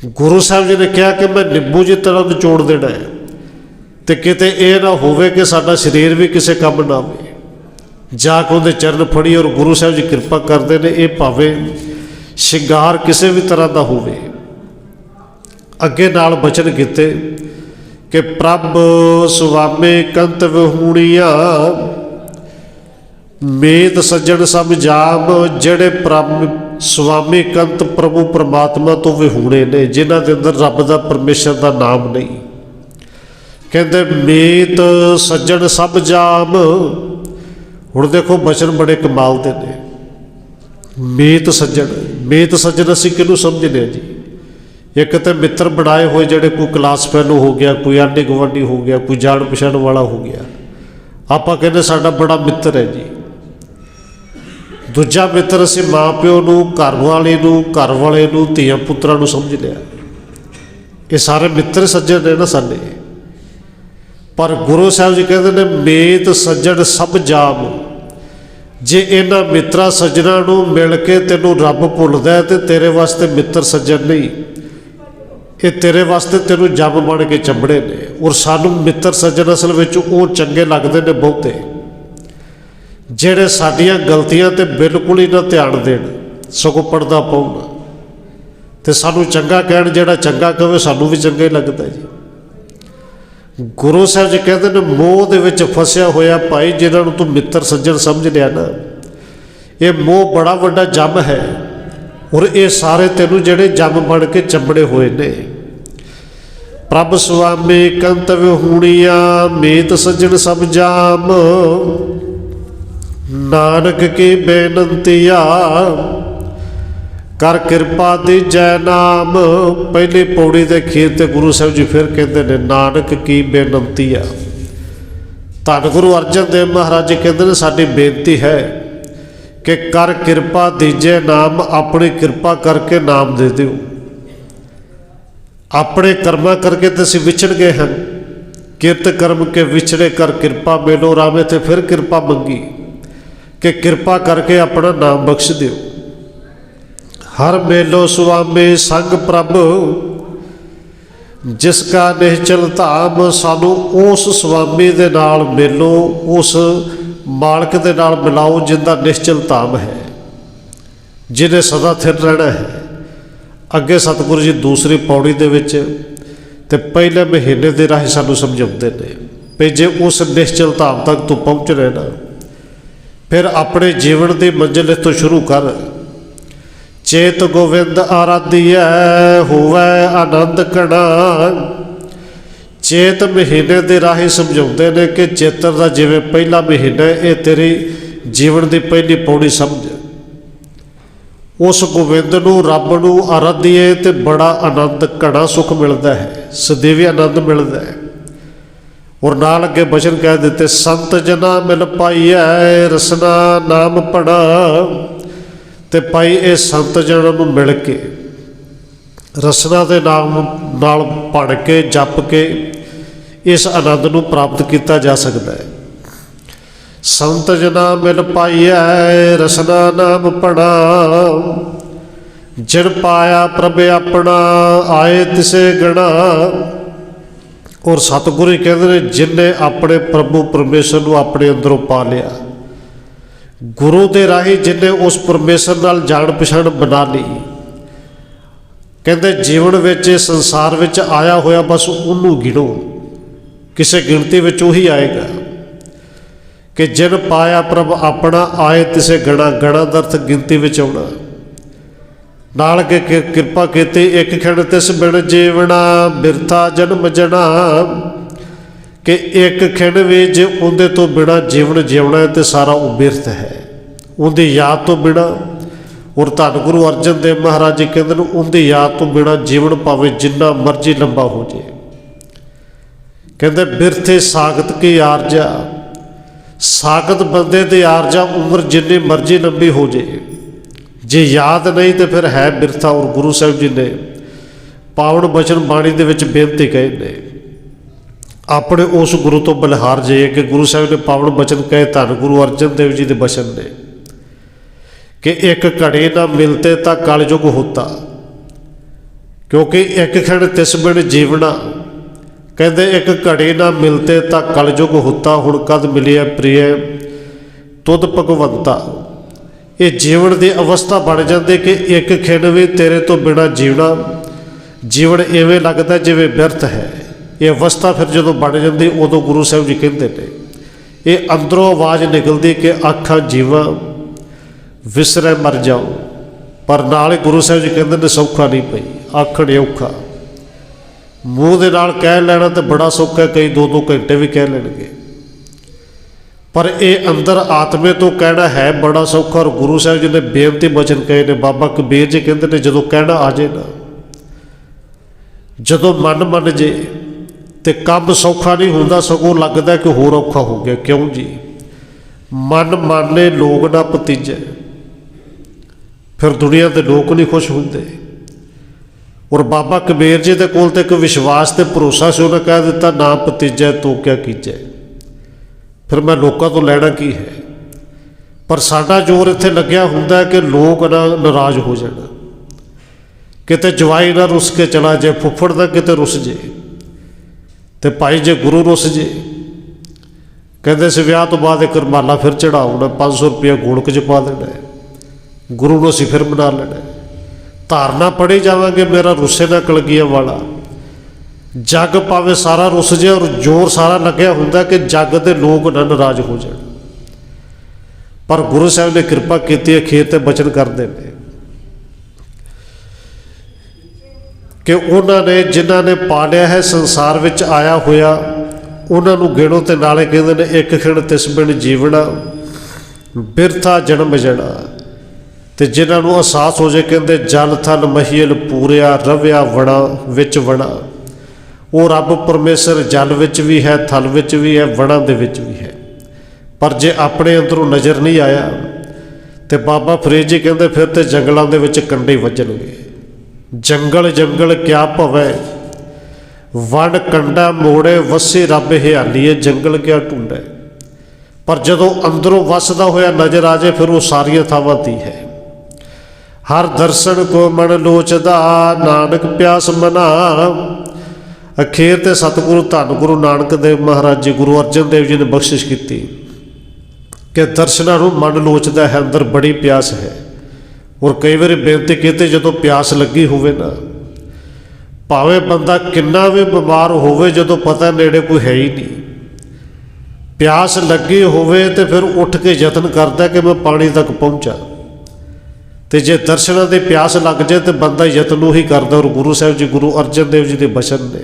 ਗੁਰੂ ਸਾਹਿਬ ਜੀ ਨੇ ਕਿਹਾ ਕਿ ਮੈਂ ਨਿੰਬੂ ਦੀ ਤਰ੍ਹਾਂ ਨਿਚੋੜ ਦੇਣਾ ਹੈ, ਤੇ ਕਿਤੇ ਇਹ ਨਾ ਹੋਵੇ ਕਿ ਸਾਡਾ ਸਰੀਰ ਵੀ ਕਿਸੇ ਕੰਮ ਨਾ ਆਵੇ। ਜਾ ਕੇ ਉਹਦੇ ਚਰਨ ਫੜੀ। ਔਰ ਗੁਰੂ ਸਾਹਿਬ ਜੀ ਕਿਰਪਾ ਕਰਦੇ ਨੇ, ਇਹ ਭਾਵੇਂ ਸ਼ਿੰਗਾਰ ਕਿਸੇ ਵੀ ਤਰ੍ਹਾਂ ਦਾ ਹੋਵੇ। ਅੱਗੇ ਨਾਲ ਬਚਨ ਕੀਤੇ ਕਿ ਪ੍ਰਭ ਸੁਆਮੇ ਕੰਤ ਵਿਹੂਣੀਆਂ, ਮੇਤ ਸੱਜਣ ਸਭ ਜਾਮ। ਜਿਹੜੇ ਸੁਆਮੀ ਕੰਤ ਪ੍ਰਭੂ ਪਰਮਾਤਮਾ ਤੋਂ ਵਿਹੂਣੇ ਨੇ, ਜਿਨ੍ਹਾਂ ਦੇ ਅੰਦਰ ਰੱਬ ਦਾ ਪਰਮੇਸ਼ਰ ਦਾ ਨਾਮ ਨਹੀਂ। ਕਹਿੰਦੇ ਮੇਤ ਸੱਜਣ ਸਭ ਜਾਮ। ਹੁਣ ਦੇਖੋ ਬਚਨ ਬੜੇ ਕਮਾਲ ਦੇ ਨੇ। ਮੇਤ ਸੱਜਣ, ਮੇਤ ਸੱਜਣ ਅਸੀਂ ਕਿਹਨੂੰ ਸਮਝਦੇ ਹਾਂ ਜੀ? ਇੱਕ ਤਾਂ ਮਿੱਤਰ ਬਣਾਏ ਹੋਏ, ਜਿਹੜੇ ਕੋਈ ਕਲਾਸ ਫੈਲੋ ਹੋ ਗਿਆ, ਕੋਈ ਆਂਢੀ ਗੁਆਂਢੀ ਹੋ ਗਿਆ, ਕੋਈ ਜਾਣ ਪਛਾਣ ਵਾਲਾ ਹੋ ਗਿਆ, ਆਪਾਂ ਕਹਿੰਦੇ ਸਾਡਾ ਬੜਾ ਮਿੱਤਰ ਹੈ ਜੀ। ਦੂਜਾ ਮਿੱਤਰ ਅਸੀਂ ਮਾਂ ਪਿਓ ਨੂੰ, ਘਰ ਵਾਲੇ ਨੂੰ, ਧੀਆਂ ਪੁੱਤਰਾਂ ਨੂੰ ਸਮਝ ਲਿਆ। ਇਹ ਸਾਰੇ ਮਿੱਤਰ ਸੱਜਣ ਨੇ ਨਾ ਸਾਡੇ। ਪਰ ਗੁਰੂ ਸਾਹਿਬ ਜੀ ਕਹਿੰਦੇ ਨੇ ਮੇਤ ਸੱਜਣ ਸਭ ਜਾਮ। ਜੇ ਇਹਨਾਂ ਮਿੱਤਰਾਂ ਸੱਜਣਾਂ ਨੂੰ ਮਿਲ ਕੇ ਤੈਨੂੰ ਰੱਬ ਭੁੱਲਦਾ ਹੈ ਤੇ ਤੇਰੇ ਵਾਸਤੇ ਮਿੱਤਰ ਸੱਜਣ ਨਹੀਂ, ਇਹ ਤੇਰੇ ਵਾਸਤੇ ਤੈਨੂੰ ਜੰਮ ਬਣ ਕੇ ਚੰਬੜੇ ਨੇ। ਔਰ ਸਾਨੂੰ ਮਿੱਤਰ ਸੱਜਣ ਅਸਲ ਵਿੱਚ ਉਹ ਚੰਗੇ ਲੱਗਦੇ ਨੇ ਬਹੁਤੇ, ਜਿਹੜੇ ਸਾਡੀਆਂ ਗਲਤੀਆਂ 'ਤੇ ਬਿਲਕੁਲ ਹੀ ਨਾ ਧਿਆਨ ਦੇਣ, ਸਗੋਂ ਪੜਦਾ ਪਾਉਣ ਤੇ ਸਾਨੂੰ ਚੰਗਾ ਕਹਿਣ। ਜਿਹੜਾ ਚੰਗਾ ਕਹੇ ਸਾਨੂੰ ਵੀ ਚੰਗਾ ਹੀ ਲੱਗਦਾ ਜੀ। ਗੁਰੂ ਸਾਹਿਬ ਜੀ ਕਹਿੰਦੇ ਨੇ ਮੋਹ ਦੇ ਵਿੱਚ ਫਸਿਆ ਹੋਇਆ ਭਾਈ, ਜਿਹਨਾਂ ਨੂੰ ਤੂੰ ਮਿੱਤਰ ਸੱਜਣ ਸਮਝ ਲਿਆ ਨਾ, ਇਹ ਮੋਹ ਬੜਾ ਵੱਡਾ ਜੰਮ ਹੈ। ਔਰ ਇਹ ਸਾਰੇ ਤੈਨੂੰ ਜਿਹੜੇ ਜੰਮ ਬਣ ਕੇ ਚੰਬੜੇ ਹੋਏ ਨੇ। ਪ੍ਰਭ ਸੁਆਮੀ ਕੰਤ ਵਿਹੂਣੀਆਂ, ਮੇਤ ਸੱਜਣ ਸਭ ਜਾਮ। ਨਾਨਕ ਕੀ ਬੇਨੰਤੀਆ, ਕਰ ਕਿਰਪਾ ਦੀਜੈ ਨਾਮ। ਪਹਿਲੀ ਪੌੜੀ ਦੇ ਅਖੀਰ ਤੇ ਗੁਰੂ ਸਾਹਿਬ ਜੀ ਫਿਰ ਕਹਿੰਦੇ ਨੇ ਨਾਨਕ ਕੀ ਬੇਨੰਤੀ ਆ। ਧੰਨ ਗੁਰੂ ਅਰਜਨ ਦੇਵ ਮਹਾਰਾਜ ਜੀ ਕਹਿੰਦੇ ਨੇ ਸਾਡੀ ਬੇਨਤੀ ਹੈ ਕਿ ਕਰ ਕਿਰਪਾ ਦੀਜੈ ਨਾਮ। ਆਪਣੀ ਕਿਰਪਾ ਕਰਕੇ ਨਾਮ ਦੇ ਦਿਓ। ਆਪਣੇ ਕਰਮਾਂ ਕਰਕੇ ਤੇ ਅਸੀਂ ਵਿਛੜ ਗਏ ਹਨ। ਕਿਰਤ ਕਰਮ ਕੇ ਵਿਛੜੇ ਕਰ ਕਿਰਪਾ ਮੇਲੋ ਰਾਮੇ। ਤੇ ਫਿਰ ਕਿਰਪਾ ਮੰਗੀ ਕਿ ਕਿਰਪਾ ਕਰਕੇ ਆਪਣਾ ਨਾਮ ਬਖਸ਼ ਦਿਓ। ਹਰ ਮੇਲੋ ਸੁਆਮੀ ਸੰਗ ਪ੍ਰਭ, ਜਿਸ ਕਾ ਨਿਹਚਲ ਧਾਮ। ਸਾਨੂੰ ਉਸ ਸੁਆਮੀ ਦੇ ਨਾਲ ਮੇਲੋ, ਉਸ ਮਾਲਕ ਦੇ ਨਾਲ ਮਿਲਾਓ ਜਿੰਦਾ ਨਿਸ਼ਚਲ ਧਾਮ ਹੈ, ਜਿਹਨੇ ਸਦਾ ਥਿਰ ਰਹਿਣਾ ਹੈ। ਅੱਗੇ ਸਤਿਗੁਰੂ ਜੀ ਦੂਸਰੀ ਪੌੜੀ ਦੇ ਵਿੱਚ ਤੇ ਪਹਿਲੇ ਮਹੀਨੇ ਦੇ ਰਾਹੀਂ ਸਾਨੂੰ ਸਮਝਾਉਂਦੇ ਨੇ ਵੀ ਜੇ ਉਸ ਨਿਸ਼ਚਲ ਧਾਮ ਤੱਕ ਤੂੰ ਪਹੁੰਚਣਾ ਨਾ, ਫਿਰ ਆਪਣੇ ਜੀਵਨ ਦੀ ਮੰਜ਼ਿਲ ਤੋਂ ਸ਼ੁਰੂ ਕਰ। ਚੇਤ ਗੋਵਿੰਦ ਆਰਾਧੀਐ, ਹੋਵੈ ਆਨੰਦ ਕਣਾ। ਚੇਤ ਮਹੀਨੇ ਦੇ ਰਾਹੀਂ ਸਮਝਾਉਂਦੇ ਨੇ ਕਿ ਚੇਤਰ ਦਾ ਜਿਵੇਂ ਪਹਿਲਾ ਮਹੀਨਾ, ਇਹ ਤੇਰੀ ਜੀਵਨ ਦੀ ਪਹਿਲੀ ਪੌੜੀ ਸਮਝ। ਉਸ ਗੋਬਿੰਦ ਨੂੰ, ਰੱਬ ਨੂੰ ਆਰਾਧੀਏ ਤੇ ਬੜਾ ਆਨੰਦ, ਘਣਾ ਸੁੱਖ ਮਿਲਦਾ ਹੈ, ਸਦੀਵੀ ਆਨੰਦ ਮਿਲਦਾ ਹੈ। ਔਰ ਨਾਲ ਅੱਗੇ ਬਚਨ ਕਹਿ ਦਿੱਤੇ ਸੰਤ ਜਨਾ ਮਿਲ ਪਾਈਐ, ਰਸਨਾ ਨਾਮ ਪੜਾ। ਤੇ ਭਾਈ ਇਹ ਸੰਤ ਜਨਾਂ ਨੂੰ ਮਿਲ ਕੇ, ਰਸਨਾ ਦੇ ਨਾਮ ਨਾਲ ਪੜ੍ਹ ਕੇ, ਜਪ ਕੇ ਇਸ ਆਨੰਦ ਨੂੰ ਪ੍ਰਾਪਤ ਕੀਤਾ ਜਾ ਸਕਦਾ ਹੈ। ਸੰਤ ਜਨਾ ਮਿਲ ਪਾਈਐ, ਰਸਨਾ ਨਾਮ ਪੜਾ। ਜਿਨ ਪਾਇਆ ਪ੍ਰਭ ਆਪਣਾ, ਆਏ ਤਿਸੇ ਗਣਾ। ਔਰ ਸਤਿਗੁਰੂ ਕਹਿੰਦੇ ਨੇ ਜਿਨਨੇ ਆਪਣੇ ਪ੍ਰਭੂ ਪਰਮੇਸ਼ਰ ਨੂੰ ਆਪਣੇ ਅੰਦਰੋਂ ਪਾ ਲਿਆ, ਗੁਰੂ ਦੇ ਰਾਹੀਂ ਜਿਨਨੇ ਉਸ ਪਰਮੇਸ਼ਰ ਨਾਲ ਜਾਣ ਪਛਾਣ ਬਣਾ ਲਈ। कहते जीवन विच संसार विच आया होया बस उन्होंने गिनो, किसी गिणती विच उही आएगा कि जिन पाया प्रभ अपना आए तिसे गणा, गणा दर्थ गिनती विच आउणा। नाल के किरपा कीती एक खिण तिस बिन जीवना बिरथा जन्म जना, कि एक खिण भी जे उहदे तो बिना जीवन जीवना है तो सारा वो बिरथ है, उहदी याद तो बिना। और धन गुरु अर्जन देव महाराज जी कहते हैं उनकी याद तो बिना जीवन भावें जिन्ना मर्जी लंबा हो जाए। कहते बिरथे सागत की आरजा, सागत बंदे की आरजा उम्र जिन्नी मर्जी लंबी हो जाए, जे याद नहीं तो फिर है बिरथा। और गुरु साहब जी ने पावन बचन बाणी दे विच बेनती कहे ने, अपने उस गुरु तो बलिहार जाइए कि गुरु साहब ने पावन बचन कहे धन गुरु अर्जन देव जी के बचन ने कि एक घड़ी ना मिलते ता कलयुग होता, क्योंकि एक खिण तिस बिन जीवना। कहते एक घड़ी ना मिलते ता कलयुग होता, हुण कद मिलिया प्रिय तुद भगवंता। ये जीवन की अवस्था बन जाती कि एक खिण भी तेरे तो बिना जीवना, जीवन इवें लगता जिवें व्यर्थ है। ये अवस्था फिर जो बन जाती उदों गुरु साहब जी कहते हैं, ये अंदरों आवाज़ निकलती कि आखा जीवा विसरे मर जाओ। पर नाल गुरु साहब जी कहते हैं सौखा नहीं पई, आखण औखा। मूँह दे नाल कह लेना तो बड़ा सौखा, कई 2-2 घंटे भी कह लेंगे, पर ये अंदर आत्मे तो कहना है बड़ा सौखा। और गुरु साहब जी ने बेनती बचन कहे ने, बाबा कबीर जी कहते हैं जो कहना आ जाए ना, जो मन जे तो काम सौखा नहीं होंदा, सगों लगता कि होर औखा हो गया। क्यों जी? मन माने लोग ना भतीजे, फिर दुनिया के लोग नहीं खुश होंगे। और बाबा कबीर जी के कोल तो एक विश्वास तो भरोसा से उन्हें कह दिता ना भतीजा तो क्या कीजे, फिर मैं लोगों तो लेना की है। पर साडा जोर इत्थे लग्या हुंदा कि लोग ना नाराज हो जाना, किते जवाई ना रुस के चला जाए, फुफड़ ना किते रुस जे, तो भाई जे गुरु रुस जे। कहते से विआह तो बाद एक रमाला फिर चढ़ाउना, 500 रुपया गुणक च पा देना है, गुरु को असीं फिर मना लेना है। धारना पढ़ी जावांगे मेरा रुस्से ना कलगिया वाला, जग पावे सारा रुस जाए और जोर सारा लग्या हुंदा कि जग दे लोग ना नाराज हो जाए। पर गुरु साहब ने कृपा की, अखीर ते बचन करते हैं कि उन्होंने जिन्होंने पालिया है संसार विच आया होया उन्होंने गिणो, तो नाले कहते हैं एक खिण तिस बिन जीवना बिरथा जन्म जना। तो जिन्होंने एहसास हो जाए कहते जल थल महील पूरिया रविया वणा विच वणा। वो रब परमेश्वर जल विच भी है, थल विच भी है, वणा दे विच भी है। पर जे अपने अंदरों नज़र नहीं आया तो बाबा फरीद जी कहते फिर तो जंगलों के विच कंडे वजणगे। जंगल जंगल क्या भवै वन कंडा मोड़े, वसे रब हियालीए जंगल क्या ढूंढे। पर जदों अंदरों वसदा होया नज़र आ जाए फिर वो सारिया थावां ती है। हर दर्शन को मन लोचदा नानक प्यास मना। अखीर ते सतगुरु धन गुरु नानक देव महाराज जी गुरु अर्जन देव जी ने बख्शिश की कि दर्शनां नूं मन लोचदा है, अंदर बड़ी प्यास है। और कई बार बेनती की जो प्यास लगी होवे ना, भावें बंदा किन्ना भी बीमार होवे, जो पता नेड़े कोई है ही नहीं, प्यास लगी होवे तो फिर उठ के यतन करता कि मैं पानी तक पहुँचा। तो जे दर्शनां की प्यास लग जाए तो बंदा यतन ही करता। और गुरु साहब जी गुरु अर्जन देव जी के बचन ने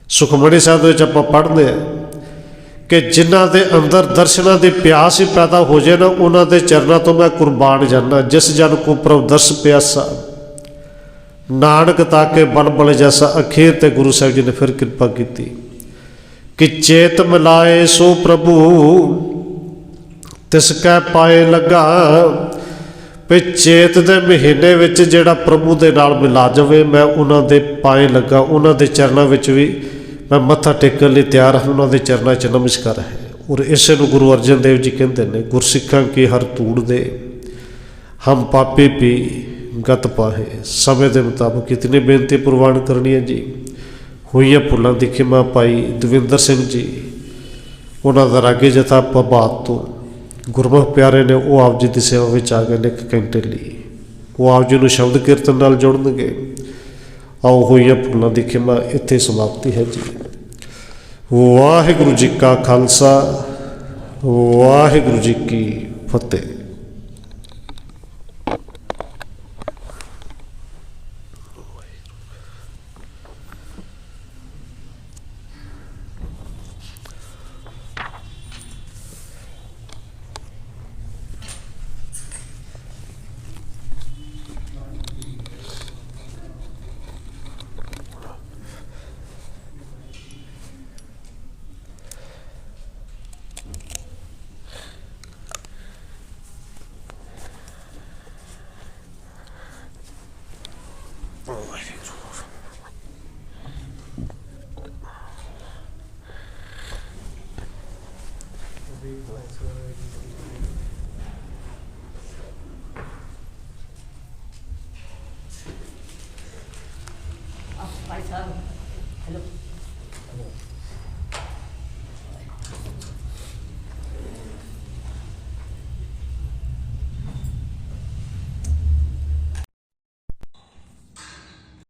सुखमणी साहब आप पढ़ते हैं कि जिन्हां दे अंदर दर्शनां की प्यास ही पैदा हो जाए ना, उन्हां दे चरणों तो मैं कुर्बान जाना। जिस जन को प्रभ दर्श प्यासा नानक ताके बल बल जैसा। अखीर ते गुरु साहब जी ने फिर कृपा की कि चेत मिलाए सो प्रभु तिसकै पाए लगा। भी चेत के महीने विच जिहड़ा प्रभु दे नाल मिला जावे, मैं उन्हां दे पाए लगा, उन्हां दे चरणों विच भी मैं मत्था टेकन लई तैयार हूँ, उन्हां दे चरणों च नमस्कार है। और इसे नूं गुरु अर्जन देव जी कहते हैं गुरसिखां की हर तूड़ दे हम पापी पी गत पाहे। समय के मुताबिक कितनी बेनती प्रवान करनी है जी। हुई भुलों की खिमा पाई दविंदर सिंह जी, उन्होंने रागी जथा प्रभात तो गुरमुख प्यारे ने वो आप जी की सेवा में आ गए 1 घंटे लिए। ਉਹ ਆਪ ਜੀ ਨੂੰ ਸ਼ਬਦ ਕੀਰਤਨ ਨਾਲ ਜੋੜਨਗੇ। ਆਓ ਹੋਈਆਂ ਫੁੱਲਾਂ ਦੀ ਖਿਮਾ ਇੱਥੇ ਸਮਾਪਤੀ ਹੈ ਜੀ। ਵਾਹਿਗੁਰੂ ਜੀ ਕਾ ਖਾਲਸਾ, ਵਾਹਿਗੁਰੂ ਜੀ ਕੀ ਫਤਿਹ। Thanks,